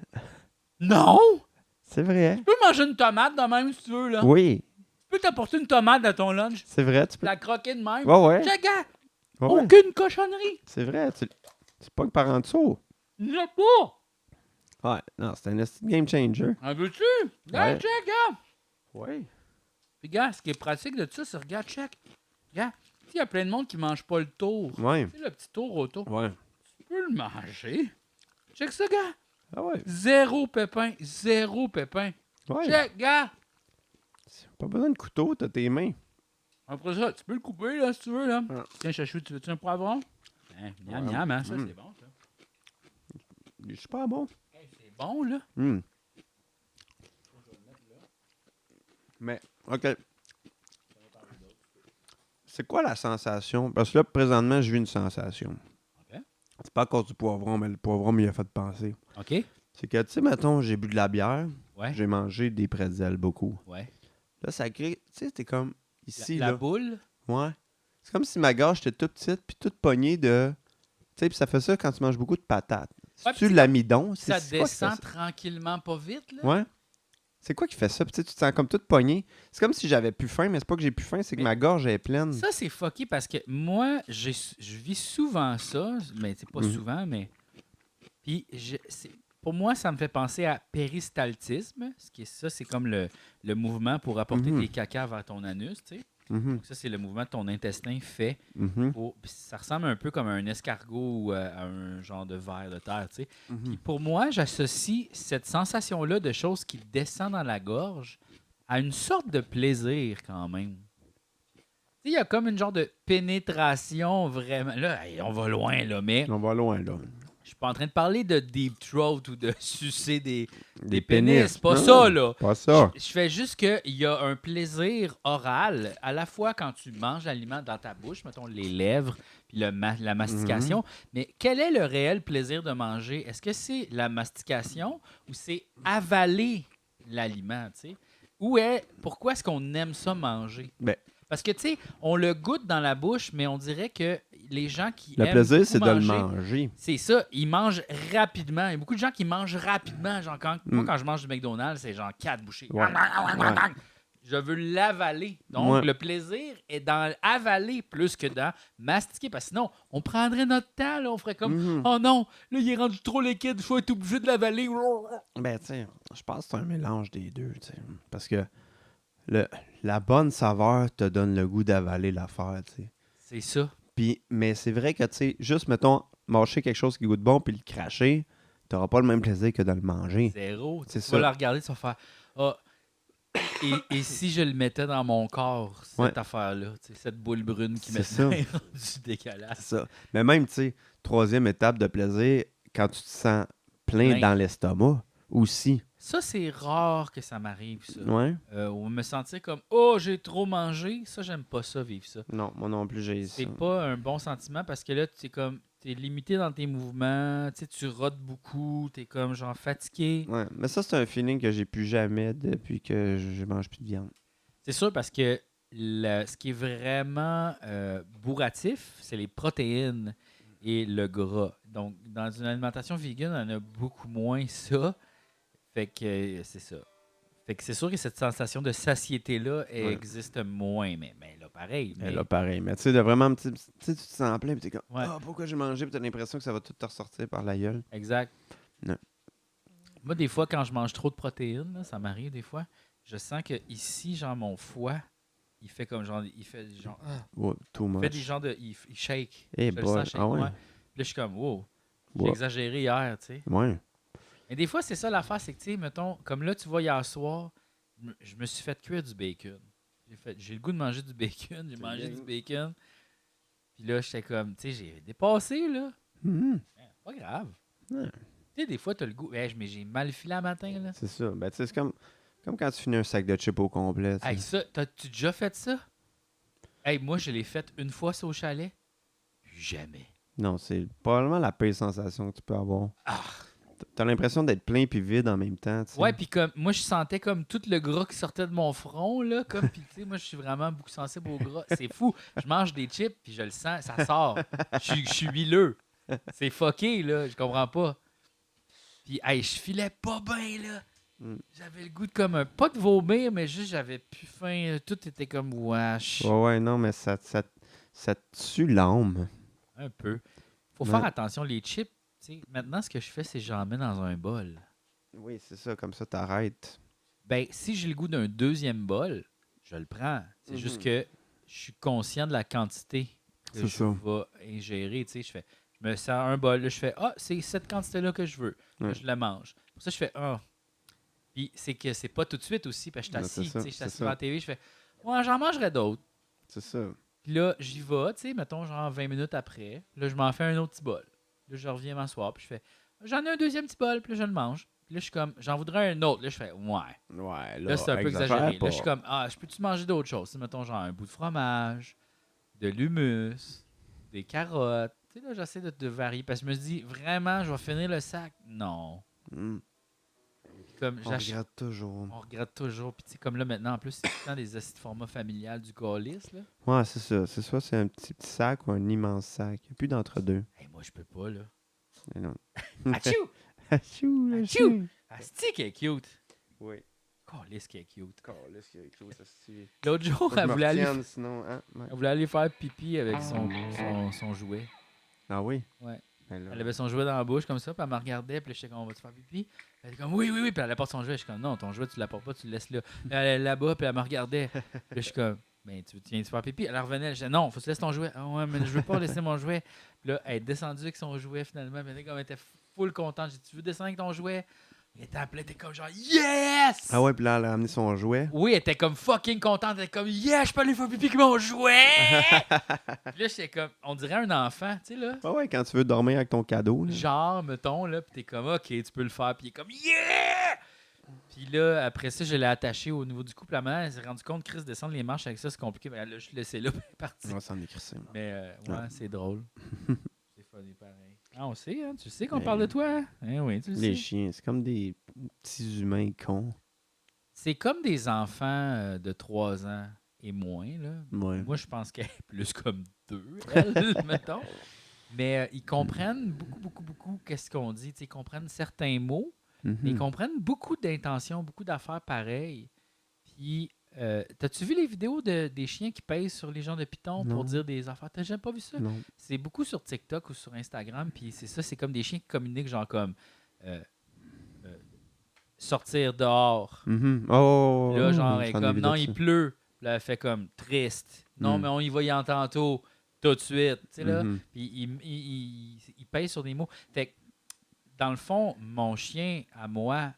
Speaker 1: Non!
Speaker 2: C'est vrai.
Speaker 1: Tu peux manger une tomate de même si tu veux, là.
Speaker 2: Oui,
Speaker 1: Tu peux t'apporter une tomate dans ton lunch,
Speaker 2: c'est vrai. Tu peux...
Speaker 1: la croquer de même.
Speaker 2: Ouais, ouais.
Speaker 1: Check, gars,
Speaker 2: Ouais, ouais.
Speaker 1: aucune cochonnerie.
Speaker 2: C'est vrai. C'est pas que par en dessous.
Speaker 1: Il n'y en a pas.
Speaker 2: Ouais, non, c'est un esti de game changer.
Speaker 1: En veux-tu?
Speaker 2: Ouais.
Speaker 1: Regarde, check, gars.
Speaker 2: Oui.
Speaker 1: Puis, gars, ce qui est pratique de ça, c'est, regarde, check. Regarde, il y a plein de monde qui mange pas le tour.
Speaker 2: Ouais.
Speaker 1: Tu sais, le petit tour autour.
Speaker 2: Ouais.
Speaker 1: Tu peux le manger. Check ça, gars.
Speaker 2: Ah ouais.
Speaker 1: Zéro pépin.
Speaker 2: Ouais.
Speaker 1: Check, gars.
Speaker 2: Pas besoin de couteau, t'as tes mains.
Speaker 1: Après ça, tu peux le couper, là, si tu veux, là.
Speaker 2: Ouais.
Speaker 1: Tiens, Chachou, tu veux-tu un poivron? Miam,
Speaker 2: Ouais.
Speaker 1: miam, hein, ça, c'est bon, ça.
Speaker 2: Il est super bon.
Speaker 1: Hey, c'est bon, là.
Speaker 2: Mais, OK. C'est quoi la sensation? Parce que là, présentement, je vis une sensation.
Speaker 1: OK.
Speaker 2: C'est pas à cause du poivron, mais le poivron m'y a fait penser.
Speaker 1: OK.
Speaker 2: C'est que, tu sais, mettons, j'ai bu de la bière,
Speaker 1: Ouais.
Speaker 2: j'ai mangé des pretzels beaucoup.
Speaker 1: Ouais.
Speaker 2: Là, ça crée, tu sais, t'es comme ici,
Speaker 1: La
Speaker 2: là.
Speaker 1: boule.
Speaker 2: Ouais. C'est comme si ma gorge était toute petite, puis toute pognée de... Tu sais, puis ça fait ça quand tu manges beaucoup de patates.
Speaker 1: Ouais,
Speaker 2: C'est-tu
Speaker 1: puis
Speaker 2: l'amidon?
Speaker 1: Ça
Speaker 2: C'est quoi qui fait
Speaker 1: descend
Speaker 2: ça?
Speaker 1: tranquillement, pas vite, là.
Speaker 2: Ouais. C'est quoi qui fait ça? Puis tu sais, tu te sens comme toute pognée. C'est comme si j'avais plus faim, mais c'est pas que j'ai plus faim, c'est que
Speaker 1: Mais
Speaker 2: ma gorge est pleine.
Speaker 1: Ça, c'est fucké parce que moi, je vis souvent ça, mais c'est pas
Speaker 2: Mhm.
Speaker 1: souvent, mais. Puis, pour moi, ça me fait penser à péristaltisme. Ce qui est ça, c'est comme le mouvement pour apporter
Speaker 2: Mhm.
Speaker 1: tes caca vers ton anus, tu sais.
Speaker 2: Mhm.
Speaker 1: Donc ça, c'est le mouvement que ton intestin fait.
Speaker 2: Mhm.
Speaker 1: Puis ça ressemble un peu comme un escargot ou à un genre de ver de terre, tu sais.
Speaker 2: Mhm.
Speaker 1: Puis pour moi, j'associe cette sensation-là de choses qui descendent dans la gorge à une sorte de plaisir quand même. Tu sais, il y a comme une genre de pénétration vraiment. Là, hey, on va loin, là, mais
Speaker 2: On va loin, là.
Speaker 1: je suis pas en train de parler de deep throat ou de sucer des
Speaker 2: Des
Speaker 1: pénis. Pas
Speaker 2: Non,
Speaker 1: ça, là.
Speaker 2: Pas ça.
Speaker 1: Je fais juste qu'il y a un plaisir oral, à la fois quand tu manges l'aliment dans ta bouche, mettons les lèvres, puis la mastication. Mais quel est le réel plaisir de manger? Est-ce que c'est la mastication ou c'est avaler l'aliment, tu sais? Pourquoi est-ce qu'on aime ça manger?
Speaker 2: Ben,
Speaker 1: Parce que, tu sais, on le goûte dans la bouche, mais on dirait que les gens qui
Speaker 2: le
Speaker 1: aiment
Speaker 2: plaisir,
Speaker 1: beaucoup
Speaker 2: c'est de le manger.
Speaker 1: c'est ça, ils mangent rapidement. Il y a beaucoup de gens qui mangent rapidement. Genre moi, quand je mange du McDonald's, c'est genre 4 bouchées.
Speaker 2: Ouais. Ouais.
Speaker 1: Je veux l'avaler. Donc,
Speaker 2: Ouais.
Speaker 1: le plaisir est dans avaler plus que dans mastiquer. Parce que sinon, on prendrait notre temps. Là, on ferait comme
Speaker 2: Mhm.
Speaker 1: oh non, là, il est rendu trop liquide. Je vais être obligé de l'avaler.
Speaker 2: Ben, tu sais, je pense que c'est un mélange des deux, tu sais. Parce que la bonne saveur te donne le goût d'avaler l'affaire, tu sais.
Speaker 1: C'est ça.
Speaker 2: Puis, mais c'est vrai que, tu sais, juste, mettons, mâcher quelque chose qui goûte bon puis le cracher, t'auras pas le même plaisir que de le manger.
Speaker 1: Zéro.
Speaker 2: C'est
Speaker 1: Tu
Speaker 2: ça.
Speaker 1: vas la regarder, tu vas faire ah. Et si je le mettais dans mon corps, cette
Speaker 2: Ouais.
Speaker 1: affaire-là, tu sais, cette boule brune qui
Speaker 2: C'est
Speaker 1: m'est
Speaker 2: ça.
Speaker 1: rendue dégueulasse.
Speaker 2: C'est ça. Mais même, tu sais, troisième étape de plaisir, quand tu te sens plein
Speaker 1: Plein.
Speaker 2: dans l'estomac aussi.
Speaker 1: Ça, c'est rare que ça m'arrive, ça.
Speaker 2: Ouais?
Speaker 1: Ou me sentir comme oh, j'ai trop mangé. Ça, j'aime pas ça, vivre ça.
Speaker 2: Non, moi non plus, j'ai
Speaker 1: C'est
Speaker 2: ça.
Speaker 1: pas un bon sentiment parce que là, t'es limité dans tes mouvements, tu sais, tu rotes beaucoup, t'es comme genre fatigué.
Speaker 2: Ouais, mais ça, c'est un feeling que j'ai plus jamais depuis que je mange plus de viande.
Speaker 1: C'est sûr parce que ce qui est vraiment bourratif, c'est les protéines et le gras. Donc, dans une alimentation vegan, on a beaucoup moins ça. Fait que c'est ça. Fait que c'est sûr que cette sensation de satiété-là
Speaker 2: Ouais.
Speaker 1: existe moins. Mais là, pareil.
Speaker 2: Mais là, pareil. Mais tu sais, de vraiment, tu sais, tu te sens plein, puis t'es comme,
Speaker 1: Ouais.
Speaker 2: ah, pourquoi j'ai mangé, puis t'as l'impression que ça va tout te ressortir par la gueule.
Speaker 1: Exact.
Speaker 2: Non.
Speaker 1: Moi, des fois, quand je mange trop de protéines, là, ça m'arrive des fois, je sens que ici, genre mon foie, il fait comme genre, il fait genre,
Speaker 2: Ouais, too
Speaker 1: il fait des
Speaker 2: much.
Speaker 1: genres de, il shake.
Speaker 2: Eh
Speaker 1: Je le
Speaker 2: boy,
Speaker 1: sens shake,
Speaker 2: ah ouais?
Speaker 1: ouais. Puis là, je suis comme, wow, j'ai
Speaker 2: Ouais.
Speaker 1: exagéré hier, tu sais.
Speaker 2: Ouais.
Speaker 1: Mais des fois, c'est ça l'affaire, c'est que, tu sais, mettons, comme là, tu vois, hier soir, je me suis fait cuire du bacon. J'ai le goût de manger du bacon, j'ai
Speaker 2: C'est
Speaker 1: mangé
Speaker 2: bien.
Speaker 1: du bacon. Puis là, j'étais comme, tu sais, j'ai dépassé, là.
Speaker 2: Mhm.
Speaker 1: Pas grave.
Speaker 2: Ouais,
Speaker 1: Tu sais, des fois, t'as le goût. Mais j'ai mal filé à matin, là.
Speaker 2: c'est ça. Ben, tu sais, c'est comme quand tu finis un sac de chips au complet. Tu
Speaker 1: Hey,
Speaker 2: sais.
Speaker 1: ça, t'as-tu déjà fait ça? Hey, moi, je l'ai fait une fois, ça, au chalet. Jamais.
Speaker 2: Non, c'est probablement la pire sensation que tu peux avoir.
Speaker 1: Ah!
Speaker 2: T'as l'impression d'être plein puis vide en même temps. Tu sais.
Speaker 1: Ouais, puis comme, moi, je sentais comme tout le gras qui sortait de mon front, là. Comme, puis tu sais, moi, je suis vraiment beaucoup sensible au gras. C'est fou. Je mange des chips, puis je le sens, ça sort. Je suis huileux. C'est fucké, là. Je comprends pas. Puis, hey, je filais pas bien, là.
Speaker 2: Mm.
Speaker 1: J'avais le goût de comme un. Pas de vomir, mais juste j'avais plus faim. Tout était comme wesh.
Speaker 2: Ouais, non, mais ça te tue l'âme.
Speaker 1: Un peu. Faut
Speaker 2: Ouais.
Speaker 1: faire attention. Les chips, tu sais, maintenant, ce que je fais, c'est que j'en mets dans un bol.
Speaker 2: Oui, c'est ça, comme ça, t'arrêtes.
Speaker 1: Ben, si j'ai le goût d'un deuxième bol, je le prends. C'est juste
Speaker 2: Mhm.
Speaker 1: que je suis conscient de la quantité que
Speaker 2: C'est
Speaker 1: je
Speaker 2: ça.
Speaker 1: vais ingérer. Tu sais, je me sers un bol, là, je fais, c'est cette quantité-là que je veux. Là,
Speaker 2: Ouais.
Speaker 1: je la mange. Pour ça, je fais, Puis c'est que c'est pas tout de suite aussi, parce que je
Speaker 2: Ouais,
Speaker 1: suis
Speaker 2: c'est
Speaker 1: assis,
Speaker 2: ça,
Speaker 1: tu sais, je suis
Speaker 2: c'est
Speaker 1: assis
Speaker 2: ça.
Speaker 1: devant la TV, je fais, ouais, j'en mangerai d'autres.
Speaker 2: C'est ça.
Speaker 1: Puis là, j'y vais, tu sais, mettons, genre 20 minutes après. Là, je m'en fais un autre petit bol. Là, je reviens m'asseoir, puis je fais, j'en ai un deuxième petit bol, puis là, je le mange. Puis là, je suis comme, j'en voudrais un autre. Là, je fais, ouais.
Speaker 2: Ouais,
Speaker 1: Là,
Speaker 2: là,
Speaker 1: c'est un peu
Speaker 2: exagère
Speaker 1: exagéré.
Speaker 2: pas.
Speaker 1: Là, je suis comme, je peux-tu manger d'autres choses? Tu sais, mettons, genre un bout de fromage, de l'hummus, des carottes. Tu sais, là, j'essaie de varier, parce que je me dis, vraiment, je vais finir le sac? Non.
Speaker 2: Mm.
Speaker 1: Comme,
Speaker 2: On regrette toujours.
Speaker 1: on regrette toujours. Puis, tu sais, comme là, maintenant, en plus, c'est tout le temps des acides formats familiales du calice, là.
Speaker 2: Ouais, c'est ça. C'est soit c'est un petit sac ou un immense sac. Il n'y a plus d'entre-deux.
Speaker 1: Hey, moi, je peux pas, là.
Speaker 2: Mais non.
Speaker 1: Achou!
Speaker 2: Achou, le
Speaker 1: Achou!
Speaker 2: chien.
Speaker 1: Asti qui est cute.
Speaker 2: Oui.
Speaker 1: Calice qui est cute.
Speaker 2: Calisse qu'il y a quelque chose, ça se tue.
Speaker 1: L'autre jour,
Speaker 2: Faut que je
Speaker 1: elle
Speaker 2: me
Speaker 1: voulait, aller,
Speaker 2: retienne, sinon, hein? Ouais.
Speaker 1: elle voulait aller faire pipi avec son jouet.
Speaker 2: Ah oui?
Speaker 1: Ouais.
Speaker 2: Ben là,
Speaker 1: Elle avait son jouet dans la bouche comme ça, puis elle me regardait, puis là, j'étais comme, on va te faire pipi? Elle était comme, oui, oui, oui, puis elle apporte son jouet. Je suis comme, non, ton jouet, tu l'apportes pas, tu le laisses là. Puis elle est là-bas, puis elle me regardait. Puis là, je suis comme, ben, tu viens de faire pipi? Elle revenait, elle disait, non, faut que tu laisses ton jouet. Ah ouais, mais je veux pas laisser mon jouet. Puis là, elle est descendue avec son jouet finalement, puis elle était full contente. J'ai dit, tu veux descendre avec ton jouet? Elle était appelée, elle était comme genre, yes!
Speaker 2: Ah ouais, puis là, elle a amené son jouet.
Speaker 1: Oui, elle était comme fucking contente. Elle était comme, yeah, je peux aller faire pipi avec mon jouet! Puis là, j'étais comme, on dirait un enfant, tu sais, là.
Speaker 2: Ah ouais, quand tu veux dormir avec ton cadeau. Là.
Speaker 1: Genre, mettons, là, pis t'es comme, ok, tu peux le faire, pis il est comme, yeah! Puis là, après ça, je l'ai attaché au niveau du cou, pis la maman, elle s'est rendue compte, Chris, descendre les marches avec ça, c'est compliqué, mais elle l'a juste laissé là, pis elle est partie.
Speaker 2: On va s'en écrire ça.
Speaker 1: Mais ouais,
Speaker 2: Ouais.
Speaker 1: c'est drôle. C'est funny pareil. Ah, on sait, hein, tu sais qu'on
Speaker 2: Ben,
Speaker 1: parle de toi, hein? Eh oui, tu le
Speaker 2: Les
Speaker 1: sais.
Speaker 2: chiens, c'est comme des petits humains cons.
Speaker 1: C'est comme des enfants de 3 ans et moins, là.
Speaker 2: Ouais.
Speaker 1: Moi, je pense qu'elle est plus comme 2, elle, mettons. Mais ils comprennent beaucoup qu'est-ce qu'on dit. Tu sais, ils comprennent certains mots, mais ils
Speaker 2: Mhm.
Speaker 1: comprennent beaucoup d'intentions, beaucoup d'affaires pareilles. Puis, t'as-tu vu les vidéos des chiens qui pèsent sur les gens de Python pour
Speaker 2: Non.
Speaker 1: dire des affaires? T'as jamais pas vu ça?
Speaker 2: Non.
Speaker 1: C'est beaucoup sur TikTok ou sur Instagram. Puis c'est ça, c'est comme des chiens qui communiquent, genre comme euh, sortir dehors.
Speaker 2: Mhm. Oh,
Speaker 1: Là, genre,
Speaker 2: je
Speaker 1: elle est
Speaker 2: prends des
Speaker 1: comme,
Speaker 2: vidéos
Speaker 1: non,
Speaker 2: de
Speaker 1: il
Speaker 2: ça.
Speaker 1: pleut. Là, elle fait comme triste. Non,
Speaker 2: Mm.
Speaker 1: mais on y va y en tantôt, tout de suite. Tu sais, là.
Speaker 2: Mhm.
Speaker 1: Puis il pèse sur des mots. Fait que, dans le fond, mon chien, à moi,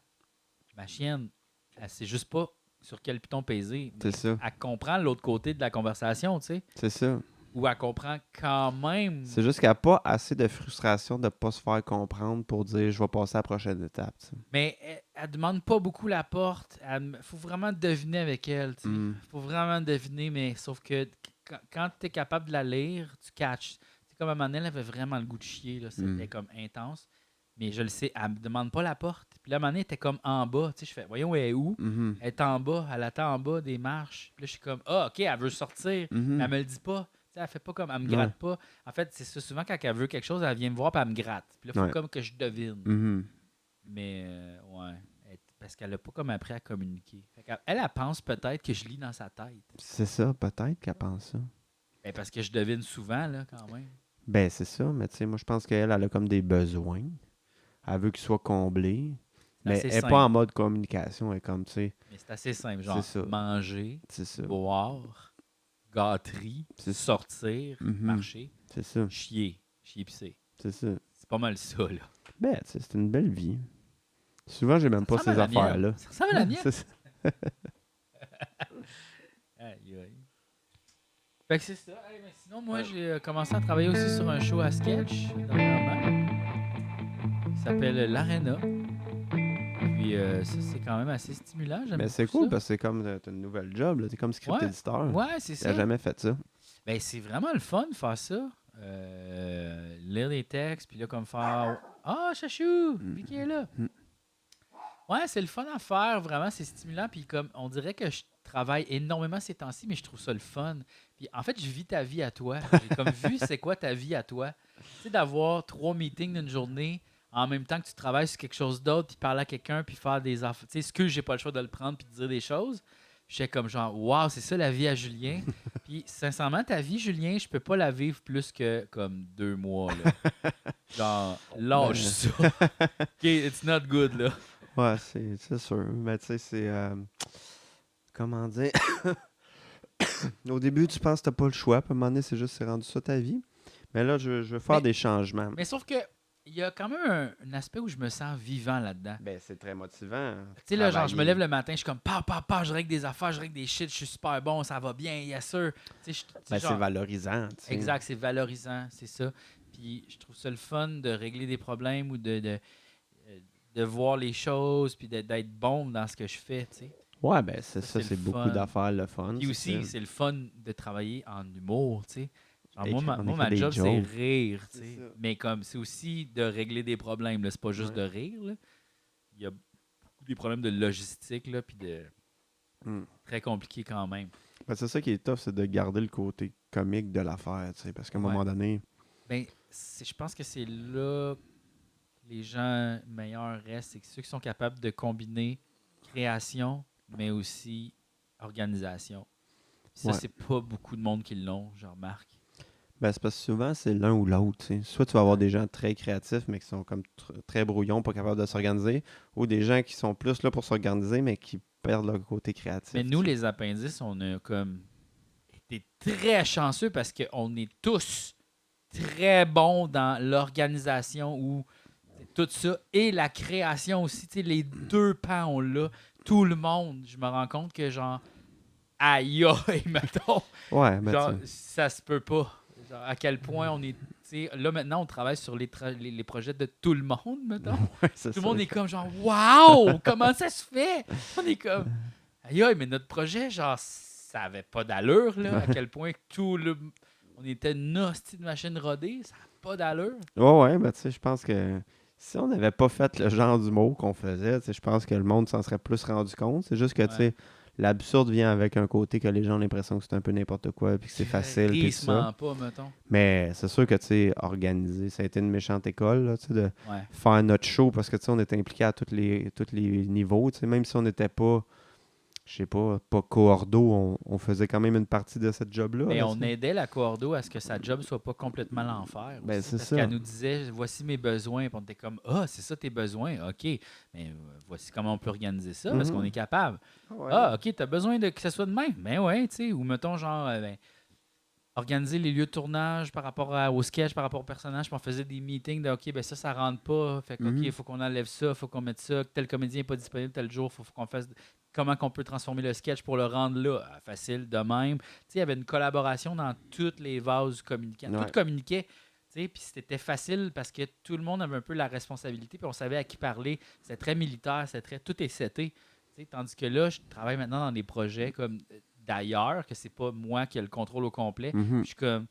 Speaker 1: ma chienne, elle sait juste pas sur quel piton peser.
Speaker 2: C'est ça.
Speaker 1: Elle comprend l'autre côté de la conversation, tu sais.
Speaker 2: C'est ça.
Speaker 1: Ou elle comprend quand même.
Speaker 2: C'est juste qu'elle n'a pas assez de frustration de ne pas se faire comprendre pour dire je vais passer à la prochaine étape. tu sais.
Speaker 1: Mais elle demande pas beaucoup la porte. Il faut vraiment deviner avec elle. Tu sais.
Speaker 2: Mm.
Speaker 1: Faut vraiment deviner, mais sauf que quand tu es capable de la lire, tu catches. C'est comme à un moment donné, elle avait vraiment le goût de chier. Là. C'était comme intense. Mais je le sais, elle me demande pas la porte. Puis là, à un moment donné, elle était comme en bas. Tu sais, je fais, voyons, elle est où?
Speaker 2: Mhm.
Speaker 1: Elle est en bas, elle attend en bas des marches. Puis là, je suis comme, OK, elle veut sortir.
Speaker 2: Mhm.
Speaker 1: Mais elle me le dit pas. Tu sais, elle fait pas comme, elle me
Speaker 2: Ouais.
Speaker 1: gratte pas. En fait, c'est ça, souvent quand elle veut quelque chose, elle vient me voir puis elle me gratte. Puis là, il faut
Speaker 2: Ouais.
Speaker 1: comme que je devine.
Speaker 2: Mhm.
Speaker 1: Mais, ouais, parce qu'elle a pas comme appris à communiquer. Fait qu'elle, elle pense peut-être que je lis dans sa tête.
Speaker 2: C'est ça, peut-être qu'elle pense ça.
Speaker 1: Ben, parce que je devine souvent, là, quand même.
Speaker 2: Ben, c'est ça, mais tu sais, moi, je pense qu'elle elle a comme des besoins. Elle veut qu'ils soient comblés. Mais
Speaker 1: assez
Speaker 2: elle n'est
Speaker 1: simple.
Speaker 2: pas en mode communication. Elle est comme, tu sais,
Speaker 1: Mais c'est assez simple, genre
Speaker 2: C'est ça.
Speaker 1: manger,
Speaker 2: c'est ça.
Speaker 1: boire, gâterie,
Speaker 2: C'est-
Speaker 1: sortir,
Speaker 2: Mhm.
Speaker 1: marcher,
Speaker 2: C'est ça.
Speaker 1: chier, pisser.
Speaker 2: C'est ça.
Speaker 1: C'est pas mal ça, là.
Speaker 2: Ben, tu sais, c'est une belle vie. Souvent, j'ai même pas
Speaker 1: Ça ressemble
Speaker 2: ces
Speaker 1: à la mienne.
Speaker 2: affaires-là.
Speaker 1: Ça ressemble à la mienne.
Speaker 2: C'est ça.
Speaker 1: Aïe, aïe. Fait que c'est ça. Hey, mais sinon, moi, j'ai commencé à travailler aussi sur un show à sketch dernièrement. Il s'appelle l'Arena. Puis ça, c'est quand même assez stimulant. J'aime
Speaker 2: Mais c'est
Speaker 1: beaucoup
Speaker 2: cool
Speaker 1: ça.
Speaker 2: parce que c'est comme t'as une nouvelle job, là. T'es comme script
Speaker 1: Ouais.
Speaker 2: éditeur.
Speaker 1: Ouais, c'est
Speaker 2: T'as
Speaker 1: ça.
Speaker 2: jamais fait ça.
Speaker 1: Ben, c'est vraiment le fun de faire ça. Lire les textes, puis là, comme faire Ah, Chachou, lui qui est là.
Speaker 2: Mm.
Speaker 1: Ouais, c'est le fun à faire, vraiment, c'est stimulant. Puis comme on dirait que je travaille énormément ces temps-ci, mais je trouve ça le fun. Puis en fait, je vis ta vie à toi. J'ai comme vu c'est quoi ta vie à toi. Tu sais, d'avoir 3 meetings d'une journée en même temps que tu travailles sur quelque chose d'autre, puis parler à quelqu'un, puis faire des affaires. Tu sais, ce que j'ai pas le choix de le prendre, puis de dire des choses. J'étais comme genre, waouh, c'est ça la vie à Julien. Puis sincèrement, ta vie, Julien, je peux pas la vivre plus que comme 2 mois. Là. Genre, lâche ça. OK, it's not good, là.
Speaker 2: Ouais, c'est sûr. Mais tu sais, c'est. Comment dire? Au début, tu penses que t'as pas le choix. Puis à un moment donné, c'est rendu ça ta vie. Mais là, je veux faire
Speaker 1: Mais-
Speaker 2: des changements.
Speaker 1: Mais sauf que il y a quand même un aspect où je me sens vivant là-dedans.
Speaker 2: Ben, c'est très motivant.
Speaker 1: Tu sais, là, genre, je me
Speaker 2: travailler.
Speaker 1: lève le matin, je suis comme, je règle des affaires, je règle des shit, je suis super bon, ça va bien, yes sir. Tu sais,
Speaker 2: Ben,
Speaker 1: genre,
Speaker 2: c'est valorisant. tu sais.
Speaker 1: exact, c'est valorisant, c'est ça. Puis je trouve ça le fun de régler des problèmes ou de voir les choses, puis d'être bon dans ce que je fais, tu sais.
Speaker 2: Ouais, ben, c'est
Speaker 1: Ça,
Speaker 2: ça.
Speaker 1: c'est
Speaker 2: C'est
Speaker 1: le
Speaker 2: beaucoup
Speaker 1: fun.
Speaker 2: d'affaires, le fun.
Speaker 1: Puis
Speaker 2: c'est
Speaker 1: aussi,
Speaker 2: ça.
Speaker 1: c'est le fun de travailler en humour, tu sais. Genre,
Speaker 2: Écrire-
Speaker 1: moi,
Speaker 2: on
Speaker 1: ma
Speaker 2: écrit des
Speaker 1: job, c'est
Speaker 2: jokes.
Speaker 1: rire, tu
Speaker 2: C'est
Speaker 1: sais.
Speaker 2: ça.
Speaker 1: Mais comme, c'est aussi de régler des problèmes, là. C'est pas juste
Speaker 2: Ouais.
Speaker 1: de rire, là. Il y a beaucoup des problèmes de logistique, là, puis de...
Speaker 2: Hmm.
Speaker 1: Très compliqué quand même.
Speaker 2: Ben, c'est ça qui est tough, c'est de garder le côté comique de l'affaire, tu sais, parce qu'à un
Speaker 1: Ouais.
Speaker 2: moment donné,
Speaker 1: Ben, je pense que c'est là que les gens meilleurs restent, c'est que ceux qui sont capables de combiner création, mais aussi organisation. Puis ça,
Speaker 2: Ouais.
Speaker 1: c'est pas beaucoup de monde qui l'ont, je remarque.
Speaker 2: ben, c'est parce que souvent, c'est l'un ou l'autre. Tu sais. Soit tu vas avoir des gens très créatifs, mais qui sont comme très brouillons, pas capables de s'organiser, ou des gens qui sont plus là pour s'organiser, mais qui perdent leur côté créatif.
Speaker 1: Mais nous,
Speaker 2: tu sais.
Speaker 1: les appendices, on a comme été très chanceux parce qu'on est tous très bons dans l'organisation ou tout ça et la création aussi. Tu sais, les deux pans, on l'a. Tout le monde, je me rends compte que genre, aïe aïe, mettons,
Speaker 2: Ouais, ben,
Speaker 1: genre,
Speaker 2: tu sais.
Speaker 1: ça se peut pas. Genre, à quel point on est. Tu sais, là, maintenant, on travaille sur les projets de tout le monde, mettons.
Speaker 2: Ouais, c'est
Speaker 1: Tout le
Speaker 2: ça.
Speaker 1: monde est comme genre, waouh, comment ça se fait? On est comme, aïe aïe, mais notre projet, genre, ça avait pas d'allure, là. À quel point tout le. On était une hostie de machine rodée, ça n'a pas d'allure.
Speaker 2: Ouais, ben, tu sais, je pense que si on n'avait pas fait le genre d'humour qu'on faisait, tu sais, je pense que le monde s'en serait plus rendu compte. C'est juste que, tu sais, l'absurde vient avec un côté que les gens ont l'impression que c'est un peu n'importe quoi, puis que c'est facile, puis tout ça.
Speaker 1: Crissement pas, mettons.
Speaker 2: Mais c'est sûr que, tu sais, organiser, ça a été une méchante école, là, tu sais, de
Speaker 1: Ouais.
Speaker 2: faire notre show, parce que, tu sais, on était impliqués à tous les niveaux, tu sais, même si on n'était pas, je sais pas coordo, on faisait quand même une partie de cette job-là.
Speaker 1: Mais
Speaker 2: là,
Speaker 1: on
Speaker 2: tu sais.
Speaker 1: aidait la coordo à ce que sa job soit pas complètement l'enfer.
Speaker 2: Ben,
Speaker 1: aussi,
Speaker 2: c'est
Speaker 1: parce
Speaker 2: ça.
Speaker 1: qu'elle nous disait, voici mes besoins. Puis on était comme, ah, c'est ça tes besoins. OK. Mais voici comment on peut organiser ça parce
Speaker 2: Mhm.
Speaker 1: qu'on est capable.
Speaker 2: Ouais.
Speaker 1: Ah, OK, t'as besoin que ça soit de même. Ben ouais, tu sais. Ou mettons, genre, organiser les lieux de tournage par rapport au sketch, par rapport au personnage. Puis on faisait des meetings de, OK, ben ça rentre pas. Fait que, OK,
Speaker 2: Mhm.
Speaker 1: il faut qu'on enlève ça, il faut qu'on mette ça. Tel comédien n'est pas disponible tel jour, il faut qu'on fasse. Comment qu'on peut transformer le sketch pour le rendre là? Ah, facile, de même. Tu sais, il y avait une collaboration dans toutes les vases communicants.
Speaker 2: Ouais.
Speaker 1: Tout communiquait. Tu sais, puis c'était facile parce que tout le monde avait un peu la responsabilité, puis on savait à qui parler. C'était très militaire, tout est seté. Tu sais, tandis que là, je travaille maintenant dans des projets comme d'ailleurs, que c'est pas moi qui ai le contrôle au complet.
Speaker 2: Mhm.
Speaker 1: Puis je suis comme,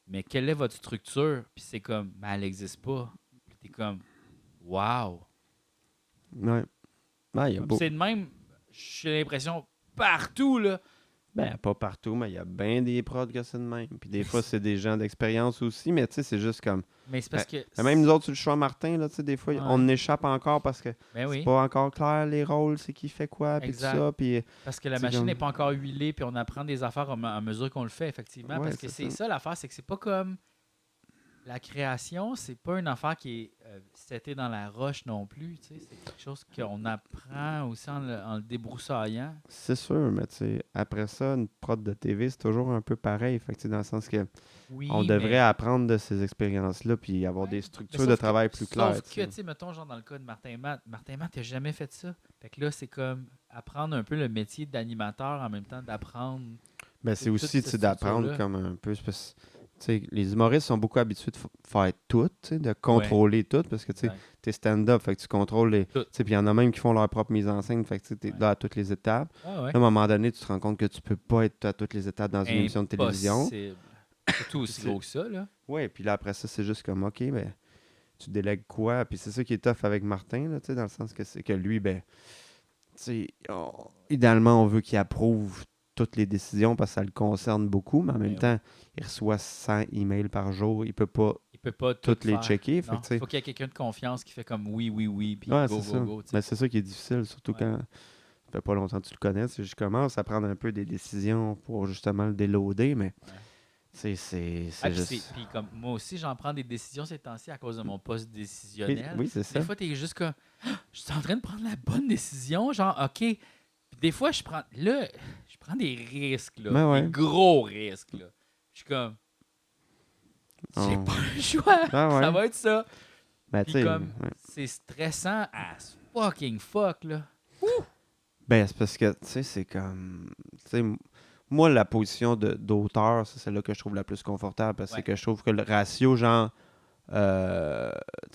Speaker 1: mais quelle est votre structure? Puis c'est comme, mais elle n'existe pas. Puis t'es comme, wow.
Speaker 2: Ouais. Ouais, il y a
Speaker 1: Puis
Speaker 2: beau.
Speaker 1: c'est de même, j'ai l'impression, partout, là.
Speaker 2: Ben, pas partout, mais il y a bien des prods que c'est de même. Puis des fois, c'est des gens d'expérience aussi, mais tu sais, c'est juste comme.
Speaker 1: Mais c'est parce que.
Speaker 2: Mais même nous autres, sur le choix Martin, là, tu sais, des fois,
Speaker 1: Ouais.
Speaker 2: on échappe encore parce que
Speaker 1: Ben oui.
Speaker 2: c'est pas encore clair les rôles, c'est qui fait quoi, puis tout
Speaker 1: Exact.
Speaker 2: ça. Puis
Speaker 1: Parce que la
Speaker 2: C'est
Speaker 1: machine
Speaker 2: comme-
Speaker 1: n'est pas encore huilée, puis on apprend des affaires à mesure qu'on le fait, effectivement.
Speaker 2: Ouais,
Speaker 1: parce que
Speaker 2: c'est
Speaker 1: c'est ça l'affaire, c'est que c'est pas comme. la création, c'est pas une affaire qui est setée dans la roche non plus. Tu sais. C'est quelque chose qu'on apprend aussi en le débroussaillant.
Speaker 2: C'est sûr, mais tu sais, après ça, une prod de TV, c'est toujours un peu pareil. Fait que, tu sais, dans le sens que on
Speaker 1: Oui,
Speaker 2: devrait
Speaker 1: mais.
Speaker 2: apprendre de ces expériences-là puis avoir
Speaker 1: Ouais.
Speaker 2: des
Speaker 1: Mais
Speaker 2: structures de travail plus claires.
Speaker 1: sauf que, tu sais, mettons, genre dans le cas de Martin Matt, il n'a jamais fait ça. Fait que là, c'est comme apprendre un peu le métier d'animateur en même temps d'apprendre
Speaker 2: Ben, c'est
Speaker 1: toute
Speaker 2: aussi tu
Speaker 1: cette
Speaker 2: sais, d'apprendre
Speaker 1: structure-là.
Speaker 2: comme un peu. Tu sais, les humoristes sont beaucoup habitués de faire tout, tu sais, de
Speaker 1: Ouais,
Speaker 2: contrôler tout, parce que tu sais,
Speaker 1: exact.
Speaker 2: t'es stand-up, fait que tu contrôles les. Tu
Speaker 1: Tout.
Speaker 2: sais, puis il y en a même qui font leur propre mise en scène, fait que tu sais, t'es
Speaker 1: Ouais.
Speaker 2: là à toutes les étapes.
Speaker 1: Ah
Speaker 2: Là,
Speaker 1: ouais.
Speaker 2: à un moment donné, tu te rends compte que tu peux pas être à toutes les étapes dans une émission de télévision.
Speaker 1: Impossible. Surtout aussi
Speaker 2: C'est-
Speaker 1: gros que ça, là.
Speaker 2: Ouais, puis là, après ça, c'est juste comme, OK, ben, tu délègues quoi? Puis c'est ça qui est tough avec Martin, là, tu sais, dans le sens que c'est que lui, ben, tu sais, idéalement, on veut qu'il approuve toutes les décisions parce que ça le concerne beaucoup, mais en même
Speaker 1: Ben oui.
Speaker 2: temps, il reçoit 100 emails par jour. Il peut pas
Speaker 1: Il peut pas tout
Speaker 2: toutes les
Speaker 1: faire.
Speaker 2: checker. Fait que,
Speaker 1: Non.
Speaker 2: tu
Speaker 1: Il
Speaker 2: sais,
Speaker 1: faut qu'il y ait quelqu'un de confiance qui fait comme oui, oui, oui, puis
Speaker 2: ouais,
Speaker 1: go,
Speaker 2: c'est
Speaker 1: go,
Speaker 2: ça.
Speaker 1: go. Tu
Speaker 2: Mais
Speaker 1: sais.
Speaker 2: c'est ça qui est difficile, surtout
Speaker 1: Ouais.
Speaker 2: quand ça fait pas longtemps que tu le connais. Je commence à prendre un peu des décisions pour justement le déloader, mais
Speaker 1: Ouais.
Speaker 2: c'est juste.
Speaker 1: Puis comme moi aussi, j'en prends des décisions ces temps-ci à cause de mon poste
Speaker 2: Oui,
Speaker 1: décisionnel.
Speaker 2: oui, c'est
Speaker 1: Des
Speaker 2: ça.
Speaker 1: fois, t'es juste comme, ah, je suis en train de prendre la bonne décision, genre, OK. Puis des fois, je prends des risques, là,
Speaker 2: Ben
Speaker 1: des
Speaker 2: ouais.
Speaker 1: gros risques, là. Je suis comme, j'ai
Speaker 2: On-
Speaker 1: pas le choix,
Speaker 2: Ben
Speaker 1: ça
Speaker 2: ouais.
Speaker 1: va être ça.
Speaker 2: Ben, tu
Speaker 1: Puis
Speaker 2: sais,
Speaker 1: comme,
Speaker 2: ouais.
Speaker 1: c'est stressant as fucking fuck, là.
Speaker 2: Ben, c'est parce que, tu sais, c'est comme. Tu sais, moi, la position d'auteur, c'est celle-là que je trouve la plus confortable parce que
Speaker 1: Ouais.
Speaker 2: c'est que je trouve que le ratio, genre, tu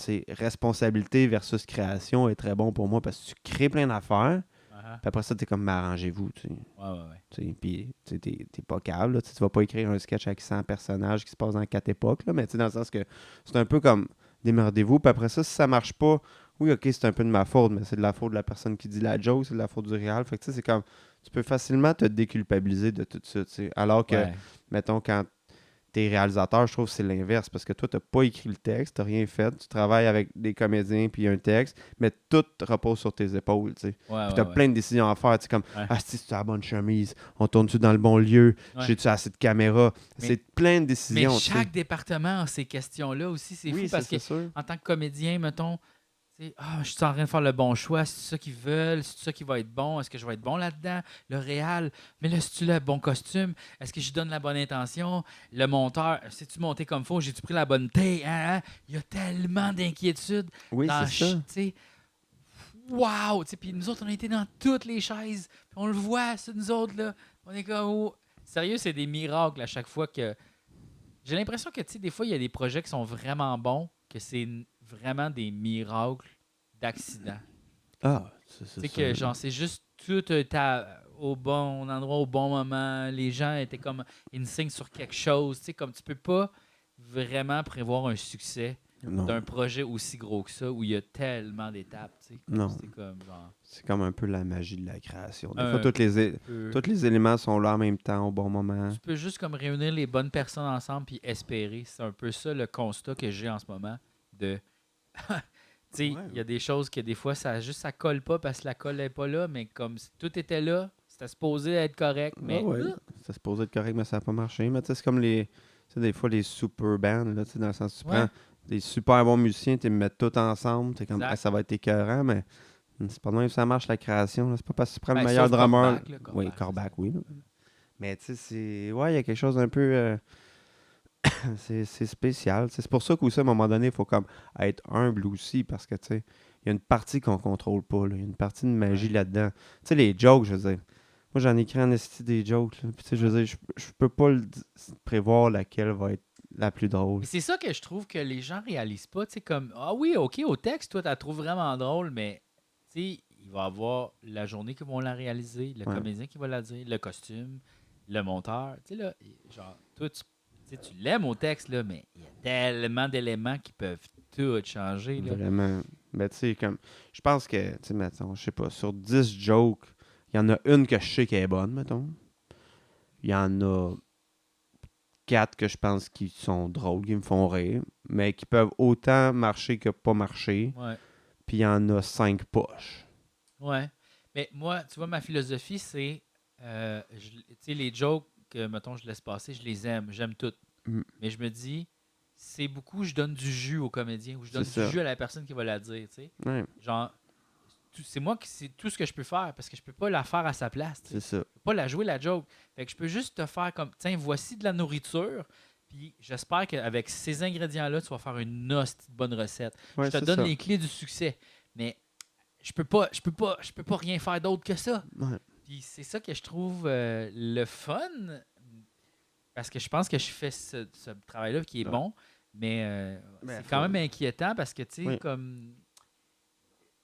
Speaker 2: sais, responsabilité versus création est très bon pour moi parce que tu crées plein d'affaires,
Speaker 1: Uh-huh.
Speaker 2: puis après ça, t'es comme, ben, arrangez-vous, tu sais.
Speaker 1: Ouais, ouais, ouais.
Speaker 2: Tu sais, puis, tu sais, t'es pas câble, là, tu sais, tu vas pas écrire un sketch avec 100 personnages qui se passent dans 4 époques, là, mais tu sais, dans le sens que c'est un peu comme démerdez-vous, puis après ça, si ça marche pas, oui, ok, c'est un peu de ma faute, mais c'est de la faute de la personne qui dit la joke, c'est de la faute du réel, fait que tu sais, c'est comme, tu peux facilement te déculpabiliser de tout ça, tu sais, alors que,
Speaker 1: Ouais.
Speaker 2: mettons, quand t'es réalisateur, je trouve que c'est l'inverse, parce que toi, t'as pas écrit le texte, t'as rien fait, tu travailles avec des comédiens puis un texte, mais tout repose sur tes épaules, tu sais.
Speaker 1: Ouais,
Speaker 2: Puis
Speaker 1: ouais,
Speaker 2: t'as
Speaker 1: ouais.
Speaker 2: plein de décisions à faire. Tu sais, comme,
Speaker 1: Ouais.
Speaker 2: ah, si tu as la bonne chemise, on tourne-tu dans le bon lieu,
Speaker 1: Ouais.
Speaker 2: j'ai-tu assez de caméras.
Speaker 1: Mais-
Speaker 2: C'est plein de
Speaker 1: Mais
Speaker 2: décisions. tu sais.
Speaker 1: chaque département a ces questions-là aussi. C'est
Speaker 2: Oui,
Speaker 1: fou parce que
Speaker 2: c'est sûr.
Speaker 1: en tant que comédien, mettons, tu sais, je suis en train de faire le bon choix, c'est ça qu'ils veulent, c'est ça qui va être bon, est-ce que je vais être bon là-dedans? Le réal, mais là, c'est-tu le bon costume? Est-ce que je donne la bonne intention? Le monteur, sais-tu monté comme faut? J'ai-tu pris la bonne taille? Hein? Il y a tellement d'inquiétudes
Speaker 2: Oui,
Speaker 1: dans
Speaker 2: c'est ça.
Speaker 1: tu sais, wow! Tu sais, puis nous autres, on a été dans toutes les chaises, puis on le voit, c'est nous autres, là. On est comme, oh. Sérieux, c'est des miracles à chaque fois que. J'ai l'impression que, tu sais, des fois, il y a des projets qui sont vraiment bons, que c'est vraiment des miracles d'accident.
Speaker 2: Ah,
Speaker 1: Tu sais, que, genre, c'est juste tout était au bon endroit, au bon moment. Les gens étaient comme une signe sur quelque chose. Tu sais, comme tu peux pas vraiment prévoir un succès
Speaker 2: Non,
Speaker 1: d'un projet aussi gros que ça, où il y a tellement d'étapes, tu sais.
Speaker 2: Non.
Speaker 1: C'est comme, genre,
Speaker 2: c'est comme un peu la magie de la création. Des
Speaker 1: Un
Speaker 2: fois,
Speaker 1: peu.
Speaker 2: tous les éléments sont là en même temps au bon moment.
Speaker 1: Tu peux juste comme réunir les bonnes personnes ensemble puis espérer. C'est un peu ça le constat que j'ai en ce moment de tu sais, il
Speaker 2: Ouais.
Speaker 1: y a des choses que des fois ça colle pas parce que la colle n'est pas là, mais comme si tout était là, c'était supposé être correct, mais
Speaker 2: Ah ouais. Ça se posait être correct, mais ça n'a pas marché. Mais tu sais, c'est comme les. Tu sais, des fois, les super bands, là, tu sais, dans le sens où tu
Speaker 1: Ouais.
Speaker 2: prends des super bons musiciens, tu les mets tous ensemble, t'es comme,
Speaker 1: Exact.
Speaker 2: ah, ça va être écœurant, mais c'est pas de même que ça marche la création. là. C'est pas parce que tu prends
Speaker 1: Ben,
Speaker 2: le meilleur
Speaker 1: sauf
Speaker 2: drummer.
Speaker 1: Corbac, là,
Speaker 2: Oui,
Speaker 1: Corbac,
Speaker 2: Corbac,
Speaker 1: c'est
Speaker 2: oui. là. Mais tu sais, c'est. Ouais, il y a quelque chose d'un peu. c'est spécial. C'est pour ça qu'aussi, à un moment donné, il faut comme être humble aussi, parce que tu sais, il y a une partie qu'on contrôle pas. là. Il y a une partie de magie
Speaker 1: Ouais.
Speaker 2: là-dedans. Tu sais, les jokes, je veux dire. Moi, j'en écris en esti des jokes. Là. Puis, tu sais, je veux dire, je peux pas prévoir laquelle va être la plus drôle.
Speaker 1: Mais c'est ça que je trouve que les gens réalisent pas. Tu sais, comme, ah oui, OK, au texte, toi, tu la trouves vraiment drôle, mais tu sais, il va y avoir la journée qu'ils vont la réaliser, le
Speaker 2: Ouais.
Speaker 1: comédien qui va la dire, le costume, le monteur. Tu sais, là, genre, toi, tu sais, tu l'aimes au texte, là, mais il y a tellement d'éléments qui peuvent tout changer. Là.
Speaker 2: Vraiment. Ben, tu sais, comme. Je pense que, tu sais, mettons, je sais pas, sur 10 jokes, il y en a une que je sais qu'elle est bonne, mettons. Il y en a 4 que je pense qui sont drôles, qui me font rire, mais qui peuvent autant marcher que pas marcher.
Speaker 1: Ouais.
Speaker 2: Puis il y en a 5 poches.
Speaker 1: Ouais. Mais moi, tu vois, ma philosophie, c'est, tu sais, les jokes que, mettons, je laisse passer, je les aime. J'aime toutes.
Speaker 2: Mm.
Speaker 1: Mais je me dis, c'est beaucoup, je donne du jus au comédien ou je donne
Speaker 2: C'est
Speaker 1: du
Speaker 2: ça.
Speaker 1: jus à la personne qui va la dire, tu sais.
Speaker 2: Ouais,
Speaker 1: Genre, c'est moi qui c'est tout ce que je peux faire parce que je peux pas la faire à sa place, tu sais.
Speaker 2: c'est ça.
Speaker 1: Je peux pas la jouer la joke. Fait que je peux juste te faire comme, tiens, voici de la nourriture, puis j'espère qu'avec ces ingrédients-là, tu vas faire une hostie de bonne recette. Je
Speaker 2: Ouais,
Speaker 1: te
Speaker 2: c'est
Speaker 1: donne
Speaker 2: ça.
Speaker 1: les clés du succès, mais je peux pas rien faire d'autre que ça.
Speaker 2: Ouais.
Speaker 1: Puis c'est ça que je trouve le fun, parce que je pense que je fais ce travail-là qui est
Speaker 2: Ouais.
Speaker 1: bon, mais
Speaker 2: Ben,
Speaker 1: c'est quand
Speaker 2: faut-
Speaker 1: même inquiétant parce que, tu sais,
Speaker 2: Oui.
Speaker 1: comme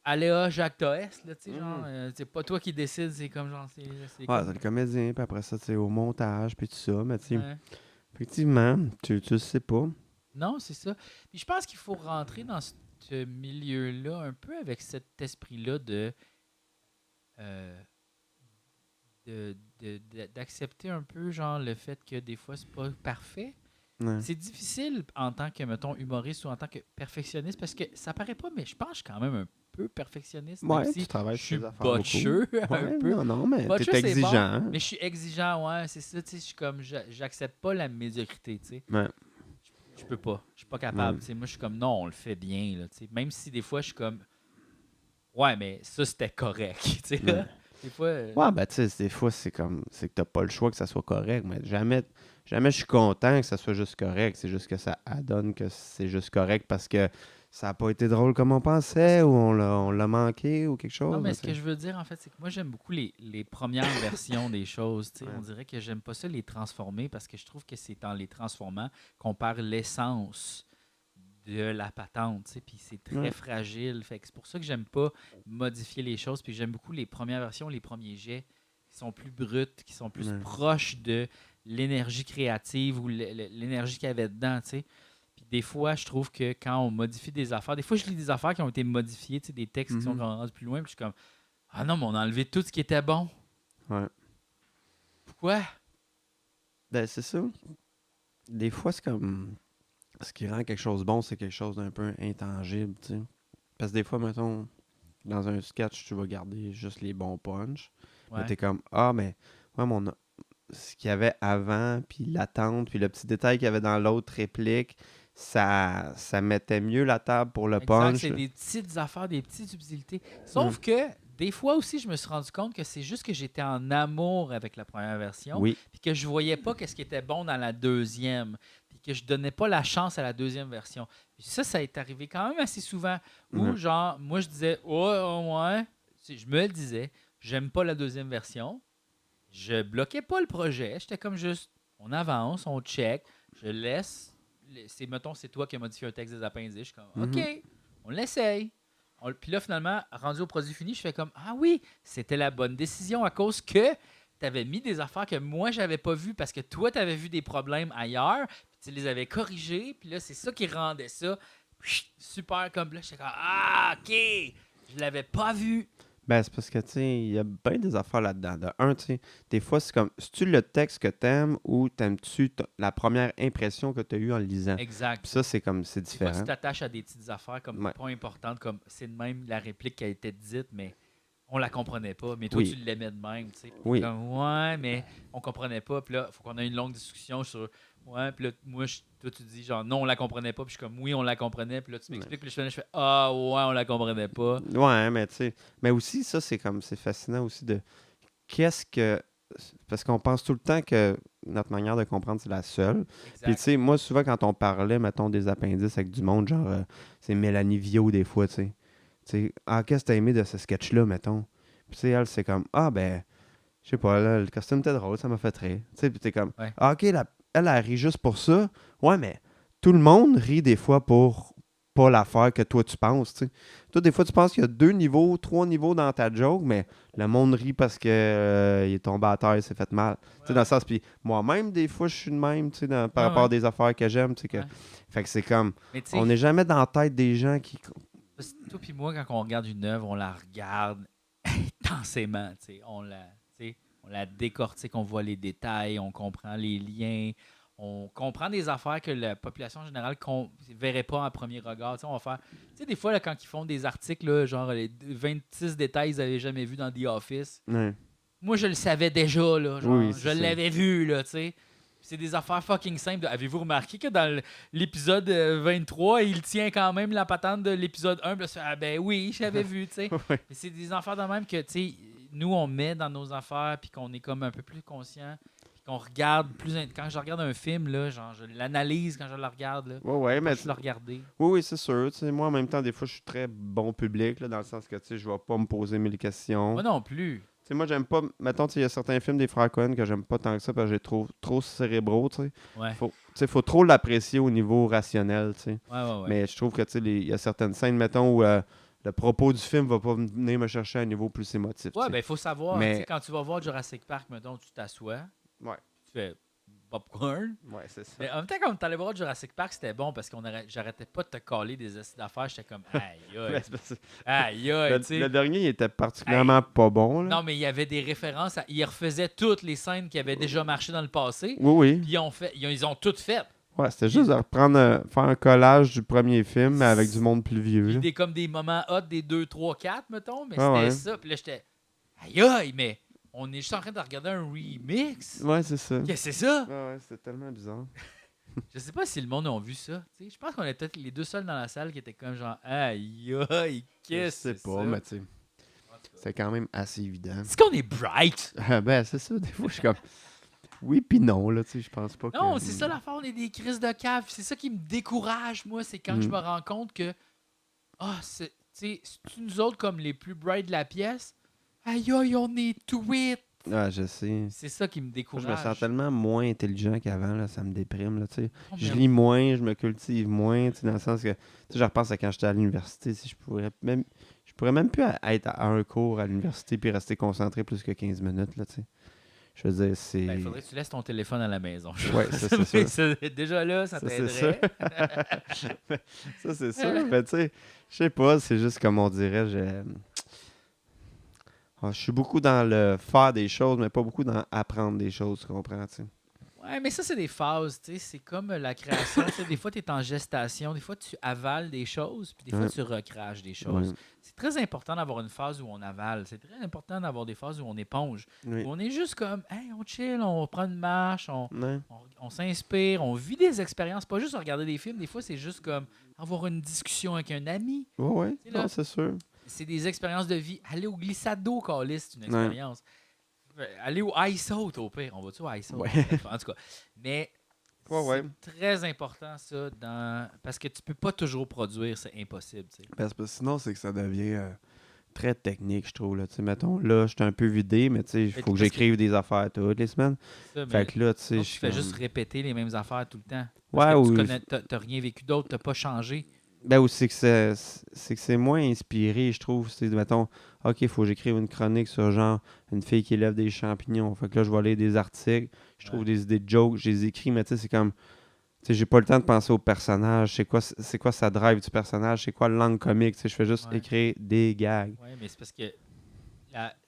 Speaker 1: Aléa Jacques Toès, là, tu sais, genre,
Speaker 2: Mhm.
Speaker 1: c'est pas toi qui décides, c'est comme, genre, c'est
Speaker 2: Ouais,
Speaker 1: comme...
Speaker 2: t'as le comédien, puis après ça, tu sais, au montage, puis tout ça. Mais tu sais,
Speaker 1: Ouais.
Speaker 2: effectivement, tu le sais pas.
Speaker 1: Non, c'est ça. Puis je pense qu'il faut rentrer dans ce milieu-là un peu avec cet esprit-là euh, d'accepter un peu, genre, le fait que des fois, c'est pas parfait.
Speaker 2: Ouais.
Speaker 1: C'est difficile en tant que, mettons, humoriste ou en tant que perfectionniste parce que ça paraît pas, mais je pense que je suis quand même un peu perfectionniste, même
Speaker 2: Ouais, tu
Speaker 1: si
Speaker 2: travailles
Speaker 1: je suis
Speaker 2: sur tes affaires beaucoup.
Speaker 1: botcheux un
Speaker 2: Ouais,
Speaker 1: peu.
Speaker 2: non, mais
Speaker 1: Botcheux,
Speaker 2: t'es
Speaker 1: c'est bon,
Speaker 2: exigeant. Hein?
Speaker 1: mais je suis exigeant, ouais, c'est ça, tu sais, je suis comme, j'accepte pas la médiocrité, tu sais.
Speaker 2: Ouais.
Speaker 1: Je peux pas, je suis pas
Speaker 2: Ouais.
Speaker 1: capable, tu sais. Moi, je suis comme, non, on le fait bien, là, tu sais. Même si des fois, je suis comme, ouais, mais ça, c'était correct, tu sais,
Speaker 2: Ouais.
Speaker 1: là. Des fois,
Speaker 2: Ouais, ben, tu sais, des fois, c'est comme, c'est que t'as pas le choix que ça soit correct, mais jamais je suis content que ça soit juste correct. C'est juste que ça adonne que c'est juste correct parce que ça a pas été drôle comme on pensait ou on l'a manqué ou quelque
Speaker 1: non,
Speaker 2: chose.
Speaker 1: mais
Speaker 2: Mais
Speaker 1: ce que je veux dire, en fait, c'est que moi, j'aime beaucoup les premières versions des choses. Tu sais.
Speaker 2: Ouais.
Speaker 1: On dirait que j'aime pas ça les transformer parce que je trouve que c'est en les transformant qu'on perd l'essence de la patente. Tu sais. Puis c'est très
Speaker 2: Ouais.
Speaker 1: fragile. Fait que c'est pour ça que j'aime pas modifier les choses. Puis j'aime beaucoup les premières versions, les premiers jets qui sont plus bruts, qui sont plus
Speaker 2: Ouais.
Speaker 1: proches de l'énergie créative ou l'énergie qu'il y avait dedans. Tu sais. Puis des fois, je trouve que quand on modifie des affaires, des fois, je lis des affaires qui ont été modifiées, tu sais, des textes qui sont
Speaker 2: Mhm.
Speaker 1: rendus plus loin, puis je suis comme, ah non, mais on a enlevé tout ce qui était bon.
Speaker 2: Ouais.
Speaker 1: Pourquoi?
Speaker 2: Ben, c'est ça. Des fois, c'est comme. Ce qui rend quelque chose bon, c'est quelque chose d'un peu intangible, tu sais. Parce que des fois, mettons, dans un sketch, tu vas garder juste les bons punchs. Mais
Speaker 1: Ouais.
Speaker 2: t'es comme, ah, mais, ouais, ce qu'il y avait avant, puis l'attente, puis le petit détail qu'il y avait dans l'autre réplique, ça mettait mieux la table pour le
Speaker 1: Exact,
Speaker 2: punch.
Speaker 1: c'est
Speaker 2: Là.
Speaker 1: des petites affaires, des petites subtilités.
Speaker 2: Hum.
Speaker 1: Sauf que des fois aussi, je me suis rendu compte que c'est juste que j'étais en amour avec la première version,
Speaker 2: Oui.
Speaker 1: puis que je voyais pas qu'est-ce qui était bon dans la deuxième, puis que je donnais pas la chance à la deuxième version. Puis ça est arrivé quand même assez souvent, où
Speaker 2: Ouais.
Speaker 1: genre, moi je disais, ouais, je me le disais, j'aime pas la deuxième version, je bloquais pas le projet, j'étais comme juste, on avance, on check, je laisse, mettons, c'est toi qui as modifié un texte des appendices, je suis comme,
Speaker 2: Mhm.
Speaker 1: OK, on l'essaye. Puis là, finalement, rendu au produit fini, je fais comme, ah oui, c'était la bonne décision à cause que tu avais mis des affaires que moi, j'avais pas vues parce que toi, tu avais vu des problèmes ailleurs, puis tu les avais corrigés, puis là, c'est ça qui rendait ça super comme là. J'étais comme, ah, OK, je l'avais pas vu.
Speaker 2: Ben, c'est parce que, tu sais, il y a bien des affaires là-dedans. De un, tu sais, des fois, c'est comme, c'est-tu le texte que t'aimes ou t'aimes-tu la première impression que t'as eue en le lisant?
Speaker 1: Exact.
Speaker 2: Puis ça, c'est comme, c'est
Speaker 1: Des fois, tu
Speaker 2: différent.
Speaker 1: t'attaches à des petites affaires comme
Speaker 2: Ouais.
Speaker 1: pas importantes, comme c'est de même la réplique qui a été dite, mais on la comprenait pas. Mais toi,
Speaker 2: Oui.
Speaker 1: tu l'aimais de même, tu sais.
Speaker 2: Oui.
Speaker 1: Comme, ouais, mais on comprenait pas. Puis là, il faut qu'on ait une longue discussion sur, ouais, puis là, moi, toi, tu dis genre, non, on la comprenait pas. Puis je suis comme, oui, on la comprenait. Puis là, tu m'expliques. Puis je fais, ah, ouais, on la comprenait pas.
Speaker 2: Ouais, mais tu sais, mais aussi, ça, c'est comme, c'est fascinant aussi de qu'est-ce que. Parce qu'on pense tout le temps que notre manière de comprendre, c'est la seule. Puis, tu
Speaker 1: Exact.
Speaker 2: sais, moi, souvent, quand on parlait, mettons, des appendices avec du monde, genre, c'est Mélanie Viau, des fois, tu sais. Tu sais, ah, qu'est-ce que t'as aimé de ce sketch-là, mettons? Puis, tu sais, elle, c'est comme, ah, ben, je sais pas, là, le costume était drôle, ça m'a fait rire. Tu sais, puis t'es comme,
Speaker 1: Ouais.
Speaker 2: ah, ok, elle rit juste pour ça. Ouais, mais tout le monde rit des fois pour pas l'affaire que toi tu penses, tu sais. Toi, des fois, tu penses qu'il y a 2 niveaux, 3 niveaux dans ta joke, mais le monde rit parce que il est tombé à terre, il s'est fait mal. Tu sais, dans le sens, puis moi-même, des fois, je suis de même, tu sais, par
Speaker 1: Ouais,
Speaker 2: rapport à
Speaker 1: ouais.
Speaker 2: des affaires que j'aime, tu sais, que...
Speaker 1: Ouais.
Speaker 2: Fait que c'est comme,
Speaker 1: Mais tu sais,
Speaker 2: on n'est jamais dans la tête des gens qui...
Speaker 1: parce que toi puis moi, quand on regarde une œuvre, on la regarde intensément. Tu sais, on la décortique, on voit les détails, on comprend les liens, on comprend des affaires que la population générale ne verrait pas à premier regard. Tu sais, on va faire. Tu sais, des fois, là, quand ils font des articles, là, genre les 26 détails qu'ils n'avaient jamais vus dans The Office,
Speaker 2: Ouais.
Speaker 1: moi, je le savais déjà, là, genre,
Speaker 2: Oui,
Speaker 1: je
Speaker 2: c'est ça.
Speaker 1: l'avais vu, là, tu sais. C'est des affaires fucking simples. Avez-vous remarqué que dans l'épisode 23, il tient quand même la patente de l'épisode 1? Puis là, tu fais, ah ben oui, j'avais vu, tu sais.
Speaker 2: Ouais.
Speaker 1: Mais c'est des affaires de même que, tu sais, nous, on met dans nos affaires, puis qu'on est comme un peu plus conscient, puis qu'on regarde plus. Quand je regarde un film, là, genre, je l'analyse quand je le regarde, là.
Speaker 2: Ouais, mais
Speaker 1: Je le regarder.
Speaker 2: oui, c'est sûr. Tu sais, moi, en même temps, des fois, je suis très bon public, là, dans le sens que, tu sais, je vais pas me poser mille questions.
Speaker 1: Moi non plus.
Speaker 2: Tu sais, moi, j'aime pas. Mettons, tu sais, il y a certains films des frères Cohen que j'aime pas tant que ça parce que j'ai trop cérébraux, tu sais.
Speaker 1: Ouais.
Speaker 2: Tu sais, faut trop l'apprécier au niveau rationnel, tu sais.
Speaker 1: Ouais.
Speaker 2: Mais je trouve que, tu sais, il y a certaines scènes, mettons, où le propos du film va pas venir me chercher à un niveau plus émotif. tu
Speaker 1: Ouais,
Speaker 2: sais.
Speaker 1: ben, il faut savoir.
Speaker 2: Mais-
Speaker 1: Tu sais, quand tu vas voir Jurassic Park, mettons, tu t'assois,
Speaker 2: Ouais,
Speaker 1: tu fais popcorn.
Speaker 2: ouais, c'est ça.
Speaker 1: Mais en même temps, quand tu allais voir Jurassic Park, c'était bon parce que j'arrêtais pas de te coller des astuces d'affaires. J'étais comme, aïe,
Speaker 2: Mais
Speaker 1: aïe,
Speaker 2: c'est parce que
Speaker 1: aïe, aïe, tu sais.
Speaker 2: le dernier, il était particulièrement pas bon, là.
Speaker 1: Non, mais il y avait des références. Ils refaisaient toutes les scènes qui avaient déjà marché dans le passé.
Speaker 2: Oui.
Speaker 1: Puis ils ont toutes faites.
Speaker 2: Ouais, c'était juste de reprendre, faire un collage du premier film, mais avec du monde plus vieux, là.
Speaker 1: Comme des moments hot des 2, 3, 4, mettons. Mais
Speaker 2: Ah
Speaker 1: c'était
Speaker 2: ouais.
Speaker 1: ça. Puis là, j'étais, aïe, aïe, mais on est juste en train de regarder un remix.
Speaker 2: Ouais, c'est ça.
Speaker 1: Qu'est-ce que c'est ça?
Speaker 2: Ouais, c'était tellement bizarre.
Speaker 1: Je sais pas si le monde a vu ça. Tu sais, je pense qu'on est peut-être les deux seuls dans la salle qui étaient comme genre, aïe, aïe,
Speaker 2: Je
Speaker 1: qu'est-ce
Speaker 2: sais
Speaker 1: que c'est
Speaker 2: pas,
Speaker 1: ça?
Speaker 2: mais tu sais, c'est quand même assez évident.
Speaker 1: Est-ce qu'on est bright?
Speaker 2: Ben, c'est ça, des fois, je suis comme... Oui puis non, là, tu sais, je pense pas que...
Speaker 1: Non, c'est ça l'affaire, on est des crises de cave. C'est ça qui me décourage, moi, c'est quand je me rends compte que, c'est nous autres comme les plus bright de la pièce. Aïe, aïe, on est tweet.
Speaker 2: Ah, je sais.
Speaker 1: C'est ça qui me
Speaker 2: Moi,
Speaker 1: décourage.
Speaker 2: je me sens tellement moins intelligent qu'avant, là, ça me déprime, là, tu sais.
Speaker 1: Oh,
Speaker 2: Je
Speaker 1: mais-
Speaker 2: lis moins, je me cultive moins, tu sais, dans le sens que, tu sais, je repense à quand j'étais à l'université, si je pourrais même plus être à un cours à l'université puis rester concentré plus que 15 minutes, là, tu sais. Je veux dire, c'est...
Speaker 1: Ben, il faudrait que tu laisses ton téléphone à la maison.
Speaker 2: Ouais, ça, c'est sûr.
Speaker 1: Déjà là, ça
Speaker 2: Ça, c'est
Speaker 1: t'aiderait.
Speaker 2: Ça, c'est sûr. Mais tu sais, je sais pas, c'est juste comme on dirait, je suis beaucoup dans le faire des choses, mais pas beaucoup dans apprendre des choses, tu comprends, tu sais.
Speaker 1: Ouais, mais ça, c'est des phases, tu sais. C'est comme la création. Tu sais, des fois, tu es en gestation. Des fois, tu avales des choses. Puis des fois,
Speaker 2: Ouais.
Speaker 1: tu recraches des choses.
Speaker 2: Ouais.
Speaker 1: C'est très important d'avoir une phase où on avale. C'est très important d'avoir des phases où on éponge.
Speaker 2: Oui.
Speaker 1: Où on est juste comme, hey, on chill, on prend une marche,
Speaker 2: Ouais.
Speaker 1: on s'inspire, on vit des expériences. Pas juste regarder des films. Des fois, c'est juste comme avoir une discussion avec un ami.
Speaker 2: Ouais,
Speaker 1: Tu sais, là,
Speaker 2: non, c'est sûr.
Speaker 1: C'est des expériences de vie. Aller au glissade d'eau, Calis, c'est une
Speaker 2: Ouais.
Speaker 1: expérience. Aller au ice out, au pire. On va-tu au ice out?
Speaker 2: Ouais.
Speaker 1: En tout cas. Mais
Speaker 2: Ouais.
Speaker 1: c'est très important, ça, parce que tu peux pas toujours produire. C'est impossible, tu sais.
Speaker 2: Parce que sinon, c'est que ça devient très technique, je trouve, là. Tu sais, mettons, là, je suis un peu vidé, mais tu sais, il
Speaker 1: Mais
Speaker 2: faut que
Speaker 1: parce
Speaker 2: j'écrive des affaires toutes les semaines.
Speaker 1: Ça, mais
Speaker 2: Fait que là, tu sais,
Speaker 1: sinon,
Speaker 2: je
Speaker 1: tu
Speaker 2: suis
Speaker 1: fais
Speaker 2: comme-
Speaker 1: juste répéter les mêmes affaires tout le temps.
Speaker 2: Ouais,
Speaker 1: Parce
Speaker 2: ou...
Speaker 1: que t'as rien vécu d'autre, t'as pas changé.
Speaker 2: Ben, ou c'est que c'est moins inspiré, je trouve. C'est, mettons, OK, il faut que j'écrive une chronique sur, genre, une fille qui élève des champignons. Fait que là, je vais lire des articles, je trouve
Speaker 1: Ouais.
Speaker 2: des idées de jokes, je les écris, mais tu sais, c'est comme... Tu sais, j'ai pas le temps de penser au personnage. C'est quoi sa drive du personnage? C'est quoi le langue comique? Tu sais, je fais juste
Speaker 1: Ouais.
Speaker 2: écrire des gags.
Speaker 1: Oui, mais c'est parce que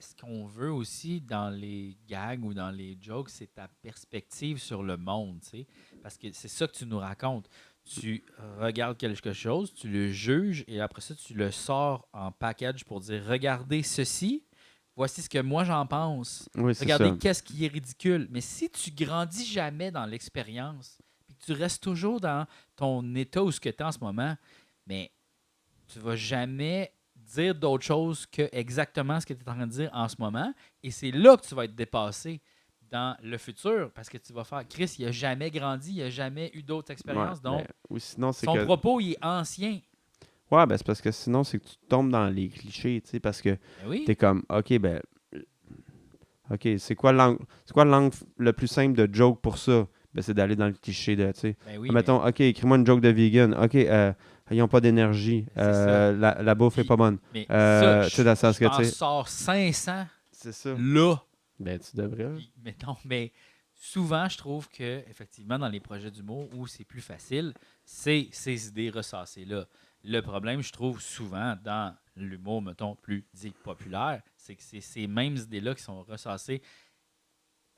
Speaker 1: ce qu'on veut aussi dans les gags ou dans les jokes, c'est ta perspective sur le monde, tu sais. Parce que c'est ça que tu nous racontes. Tu regardes quelque chose, tu le juges et après ça, tu le sors en package pour dire regardez ceci, voici ce que moi j'en pense.
Speaker 2: Oui, c'est
Speaker 1: Regardez
Speaker 2: ça.
Speaker 1: qu'est-ce qui est ridicule. Mais si tu grandis jamais dans l'expérience, puis que tu restes toujours dans ton état où ce que tu es en ce moment, mais tu vas jamais dire d'autre chose que exactement ce que tu es en train de dire en ce moment. Et c'est là que tu vas être dépassé dans le futur parce que tu vas faire Chris, il n'a jamais grandi, il n'a jamais eu d'autres expériences.
Speaker 2: Ouais,
Speaker 1: Donc,
Speaker 2: ben, ou sinon, c'est
Speaker 1: son
Speaker 2: que...
Speaker 1: propos, il est ancien.
Speaker 2: Ouais, ben c'est parce que sinon, c'est que tu tombes dans les clichés, tu sais, parce que
Speaker 1: Ben oui.
Speaker 2: t'es comme, OK, ben... OK, c'est quoi l'angle le plus simple de joke pour ça? Ben, c'est d'aller dans le cliché de, tu sais...
Speaker 1: Ben oui,
Speaker 2: Mettons, OK, écris-moi une joke de vegan. OK, ils n'ont pas d'énergie.
Speaker 1: C'est ça.
Speaker 2: La bouffe est
Speaker 1: Puis-
Speaker 2: pas bonne.
Speaker 1: mais
Speaker 2: tu
Speaker 1: ça,
Speaker 2: sais, dans le sens
Speaker 1: je
Speaker 2: que,
Speaker 1: t'en
Speaker 2: tu sais...
Speaker 1: sors 500
Speaker 2: C'est ça.
Speaker 1: là.
Speaker 2: Ben, tu devrais.
Speaker 1: Puis, mais souvent, je trouve que effectivement dans les projets d'humour où c'est plus facile, c'est ces idées ressassées-là. Le problème, je trouve, souvent dans l'humour, mettons, plus dit populaire, c'est que c'est ces mêmes idées-là qui sont ressassées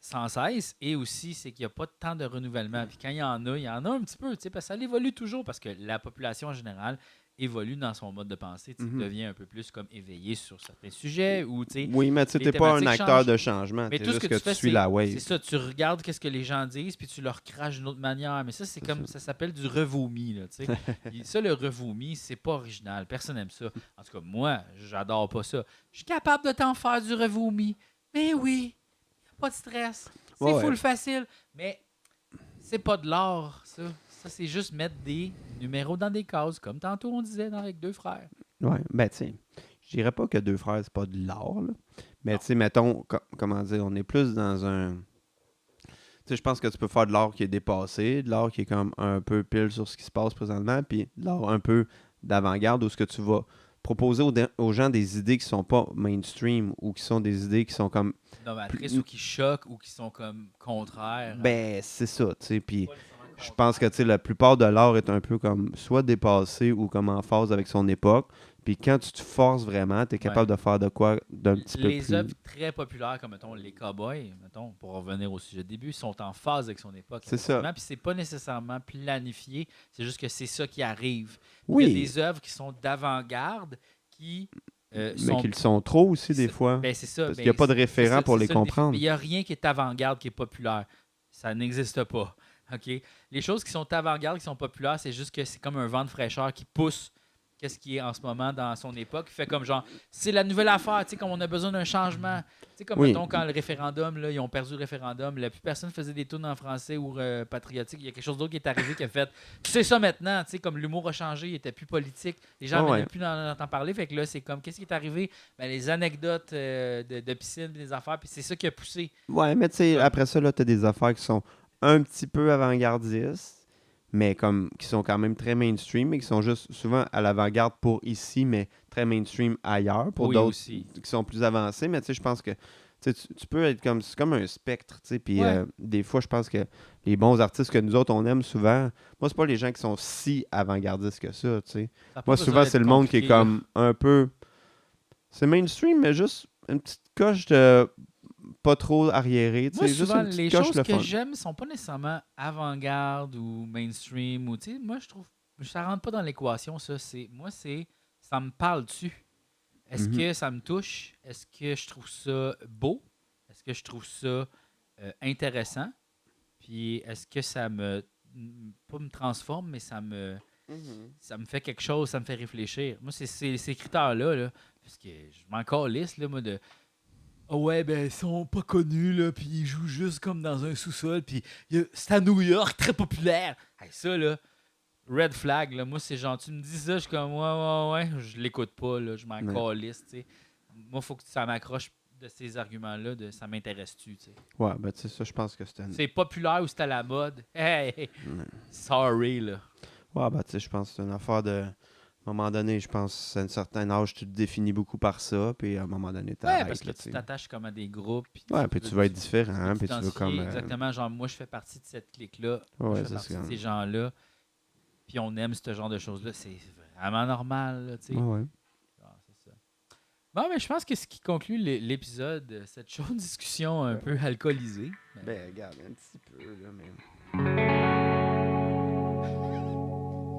Speaker 1: sans cesse. Et aussi, c'est qu'il n'y a pas de temps de renouvellement. Puis quand il y en a un petit peu, tu sais, parce que ça évolue toujours parce que la population en général évolue dans son mode de pensée. Tu
Speaker 2: Mhm.
Speaker 1: deviens un peu plus comme éveillé sur certains sujets ou tu sais.
Speaker 2: Oui, mais tu sais,
Speaker 1: les
Speaker 2: t'es pas un
Speaker 1: thématiques
Speaker 2: acteur
Speaker 1: changent.
Speaker 2: de changement.
Speaker 1: Mais
Speaker 2: T'es
Speaker 1: tout ce
Speaker 2: juste
Speaker 1: que
Speaker 2: que
Speaker 1: tu fais,
Speaker 2: tu suis la wave.
Speaker 1: c'est ça, tu regardes qu'est-ce que les gens disent, puis tu leur craches d'une autre manière. Mais ça, c'est
Speaker 2: C'est
Speaker 1: comme
Speaker 2: ça.
Speaker 1: ça s'appelle du revomi, là, tu sais. Puis ça, le revomi, c'est pas original. Personne n'aime ça. En tout cas, moi, j'adore pas ça. Je suis capable de t'en faire du revomi. Mais oui, pas de stress. C'est
Speaker 2: Ouais,
Speaker 1: full
Speaker 2: ouais.
Speaker 1: facile. Mais c'est pas de l'art, ça. Ça, c'est juste mettre des numéros dans des cases, comme tantôt on disait avec deux frères.
Speaker 2: Ouais, ben tu sais, je dirais pas que Deux Frères, c'est pas de l'art, là. Mais
Speaker 1: Non.
Speaker 2: tu sais, mettons, comment dire, on est plus dans un... Tu sais, je pense que tu peux faire de l'art qui est dépassé, de l'art qui est comme un peu pile sur ce qui se passe présentement, puis de l'art un peu d'avant-garde où ce que tu vas proposer aux gens des idées qui sont pas mainstream ou qui sont des idées qui sont comme...
Speaker 1: Novatrices ou qui choquent ou qui sont comme contraires.
Speaker 2: Ben, c'est ça, tu sais, puis...
Speaker 1: Pas nécessairement
Speaker 2: Je pense que tu sais, la plupart de l'art est un peu comme soit dépassé ou comme en phase avec son époque. Puis quand tu te forces vraiment, tu es capable de faire de quoi d'un petit peu
Speaker 1: les
Speaker 2: plus.
Speaker 1: œuvres très populaires comme mettons les Cowboys, mettons pour revenir au sujet de début, sont en phase avec son époque.
Speaker 2: C'est ça.
Speaker 1: Puis c'est pas nécessairement planifié, c'est juste que c'est ça qui arrive.
Speaker 2: Oui,
Speaker 1: Il y a des œuvres qui sont d'avant-garde qui
Speaker 2: mais
Speaker 1: sont
Speaker 2: qu'ils sont trop aussi des
Speaker 1: c'est-
Speaker 2: fois.
Speaker 1: ben, c'est ça.
Speaker 2: Parce
Speaker 1: ben,
Speaker 2: qu'il n'y a pas de
Speaker 1: c'est
Speaker 2: référent
Speaker 1: ça,
Speaker 2: pour
Speaker 1: c'est
Speaker 2: les
Speaker 1: ça le défi.
Speaker 2: comprendre.
Speaker 1: Mais il n'y a rien qui est avant-garde qui est populaire. Ça n'existe pas. OK? Les choses qui sont avant-garde, qui sont populaires, c'est juste que c'est comme un vent de fraîcheur qui pousse qu'est-ce qui est en ce moment dans son époque. Fait comme genre, c'est la nouvelle affaire, tu sais, comme on a besoin d'un changement. Tu sais, comme
Speaker 2: Oui.
Speaker 1: mettons, quand le référendum, là, ils ont perdu le référendum, plus personne faisait des tunes en français ou patriotique. Il y a quelque chose d'autre qui est arrivé qui a fait, tu sais ça maintenant, tu sais, comme l'humour a changé, il était plus politique. Les gens
Speaker 2: Ah
Speaker 1: ne
Speaker 2: ouais.
Speaker 1: venaient plus en entendre parler. Fait que là, c'est comme, qu'est-ce qui est arrivé? Ben, les anecdotes de piscine, des affaires, puis c'est ça qui a poussé.
Speaker 2: Ouais, mais tu sais, après ça, là, tu as des affaires qui sont un petit peu avant-gardistes, mais comme qui sont quand même très mainstream, mais qui sont juste souvent à l'avant-garde pour ici, mais très mainstream ailleurs, pour
Speaker 1: Oui,
Speaker 2: d'autres
Speaker 1: aussi.
Speaker 2: qui sont plus avancés. Mais tu sais, je pense que tu sais, tu peux être comme... C'est comme un spectre, tu sais. Puis
Speaker 1: Ouais.
Speaker 2: des fois, je pense que les bons artistes que nous autres, on aime souvent, moi, c'est pas les gens qui sont si avant-gardistes que ça, tu sais.
Speaker 1: Ça a pas
Speaker 2: Moi,
Speaker 1: besoin
Speaker 2: souvent,
Speaker 1: d'être
Speaker 2: c'est le monde qui est
Speaker 1: compliqué, là.
Speaker 2: comme un peu... C'est mainstream, mais juste une petite coche de pas trop arriéré, tu
Speaker 1: Moi,
Speaker 2: sais, juste
Speaker 1: souvent,
Speaker 2: une petite
Speaker 1: les
Speaker 2: coche
Speaker 1: choses
Speaker 2: le
Speaker 1: que
Speaker 2: fun.
Speaker 1: j'aime sont pas nécessairement avant-garde ou mainstream. Ou, tu sais, moi, je trouve ça rentre pas dans l'équation, ça. Moi, ça me parle dessus. Est-ce
Speaker 2: Mhm.
Speaker 1: que ça me touche? Est-ce que je trouve ça beau? Est-ce que je trouve ça intéressant? Puis, est-ce que ça pas me transforme, mais ça me fait quelque chose, ça me fait réfléchir. Moi, c'est ces critères-là, là, parce que je m'en calisse, là, moi, de ah ouais, ben, ils sont pas connus, là, puis ils jouent juste comme dans un sous-sol, puis c'est à New York, très populaire. Hey, ça, là, red flag, là, moi, c'est genre, tu me dis ça, je suis comme, ouais, je l'écoute pas, là, je m'en
Speaker 2: Ouais.
Speaker 1: calisse, tu sais. Moi, il faut que ça m'accroche de ces arguments-là, de ça m'intéresse-tu, tu sais.
Speaker 2: Ouais, ben tu sais, ça, je pense que c'est une...
Speaker 1: C'est populaire ou c'est à la mode. Hey,
Speaker 2: Ouais.
Speaker 1: sorry, là.
Speaker 2: Ouais, ben tu sais, je pense que c'est une affaire de... À un moment donné, je pense qu'à un certain âge, tu te définis beaucoup par ça, puis à un moment donné,
Speaker 1: Ouais,
Speaker 2: t'arrêtes,
Speaker 1: parce que
Speaker 2: là,
Speaker 1: tu
Speaker 2: tu sais.
Speaker 1: t'attaches comme à des groupes.
Speaker 2: Ouais, puis tu vas être différent, puis tu veux
Speaker 1: t'identifier,
Speaker 2: comme...
Speaker 1: exactement, genre, moi, je fais partie de cette clique-là. Moi,
Speaker 2: Ouais,
Speaker 1: je fais
Speaker 2: c'est
Speaker 1: partie
Speaker 2: ça.
Speaker 1: de ces gens-là. Puis on aime ce genre de choses-là. C'est vraiment normal, là, tu sais.
Speaker 2: Ouais.
Speaker 1: Ah, c'est ça. Bon, mais je pense que ce qui conclut l'épisode, cette chaude discussion un peu alcoolisée.
Speaker 2: Ben, regarde, un petit peu, là, mais...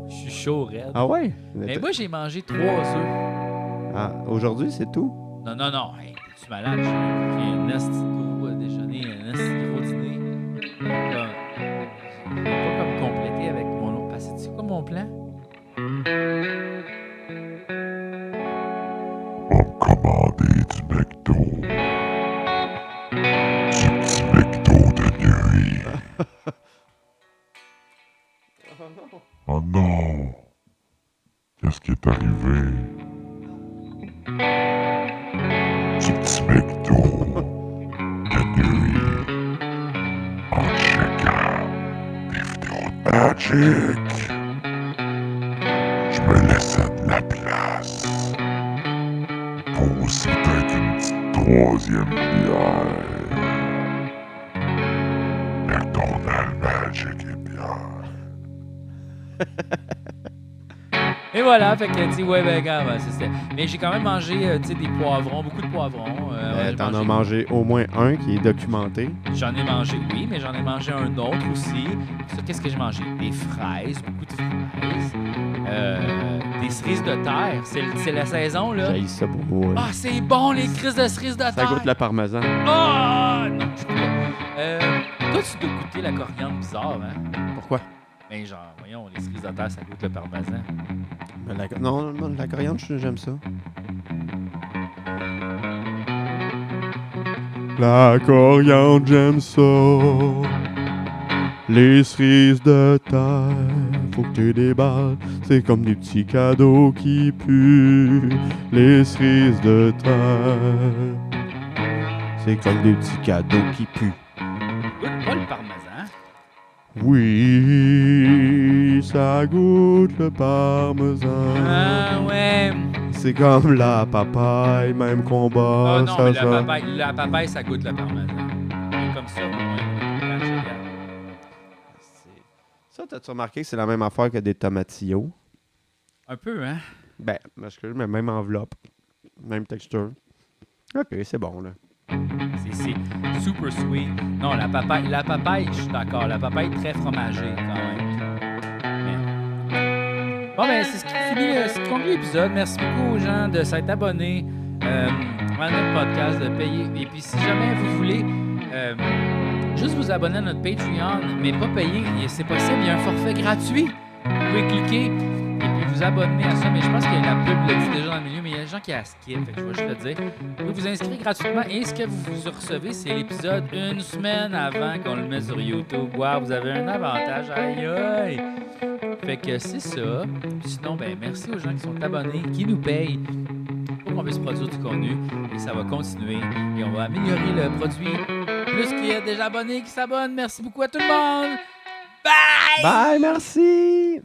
Speaker 1: Je suis chaud, raide.
Speaker 2: Ah ouais?
Speaker 1: Mais moi, j'ai mangé 3 œufs.
Speaker 2: Ah, aujourd'hui, c'est tout?
Speaker 1: Non. Hey, t'es-tu malade? J'ai pris un esti de gros déjeuner, un esti de gros dîner. J'ai pas comme complété avec mon autre. Parce que c'est quoi mon plan?
Speaker 3: Commander du McDo. Du petit McDo de nuit. Oh non! Qu'est-ce qui est arrivé? Du petit McDo de nuit. En checkant des vidéos de Magic. Je me laissais de la place. Pour aussi peut-être une petite troisième bière. McDonald's Magic et bière.
Speaker 1: Et voilà, fait que, tu sais, ouais, ben, gars, ben, c'est ça. Mais j'ai quand même mangé, tu sais, des poivrons, beaucoup de poivrons. J'ai
Speaker 2: T'en as mangé au moins un qui est documenté.
Speaker 1: J'en ai mangé, oui, mais j'en ai mangé un autre aussi. Ça, qu'est-ce que j'ai mangé? Des fraises, beaucoup de fraises. des cerises de terre. C'est la saison, là.
Speaker 2: J'haïs ça pour moi.
Speaker 1: Ah, c'est bon, les crises de cerises de
Speaker 2: Ça
Speaker 1: terre.
Speaker 2: goûte le parmesan.
Speaker 1: Ah, non, je peux pas. Toi, tu dois goûter la coriandre bizarre, hein?
Speaker 2: Pourquoi?
Speaker 1: Ben, genre, voyons, les cerises de terre, ça goûte le parmesan.
Speaker 2: Mais non, la coriandre, j'aime ça. La coriandre, j'aime ça. Les cerises de terre, faut que tu déballes. C'est comme des petits cadeaux qui puent. Les cerises de terre, c'est comme des petits cadeaux qui puent.
Speaker 1: Goûte pas le parmesan.
Speaker 2: Oui, ça goûte le parmesan.
Speaker 1: Ah, ouais.
Speaker 2: C'est comme la papaye, même combat.
Speaker 1: Ah non,
Speaker 2: ça,
Speaker 1: mais
Speaker 2: ça.
Speaker 1: la papaye, ça goûte le parmesan. C'est comme ça, moi. Quand je regarde.
Speaker 2: Ça, t'as-tu remarqué que c'est la même affaire que des tomatillos?
Speaker 1: Un peu, hein?
Speaker 2: Ben, parce que mais même enveloppe, même texture. Ok, c'est bon, là.
Speaker 1: C'est super sweet. Non, la papaye, je suis d'accord. La papaye est très fromagée, quand même. Mais... Bon, ben, c'est ce qui conclut l'épisode. Merci beaucoup aux gens de s'être abonnés à notre podcast, de payer. Et puis, si jamais vous voulez juste vous abonner à notre Patreon, mais pas payer, c'est possible. Il y a un forfait gratuit. Vous pouvez cliquer et puis vous abonner à ça. Mais je pense que la pub le dit déjà dans le milieu, mais il y a des gens qui la skip. Fait que je vais juste le dire. Vous pouvez vous inscrire gratuitement et ce que vous recevez, c'est l'épisode une semaine avant qu'on le mette sur YouTube. Wow, vous avez un avantage. Aïe, aïe! Fait que c'est ça. Puis sinon, ben merci aux gens qui sont abonnés, qui nous payent pour qu'on puisse produire du contenu. Et ça va continuer. Et on va améliorer le produit. Plus qu'il y a déjà abonnés qui s'abonnent. Merci beaucoup à tout le monde. Bye!
Speaker 2: Bye, merci!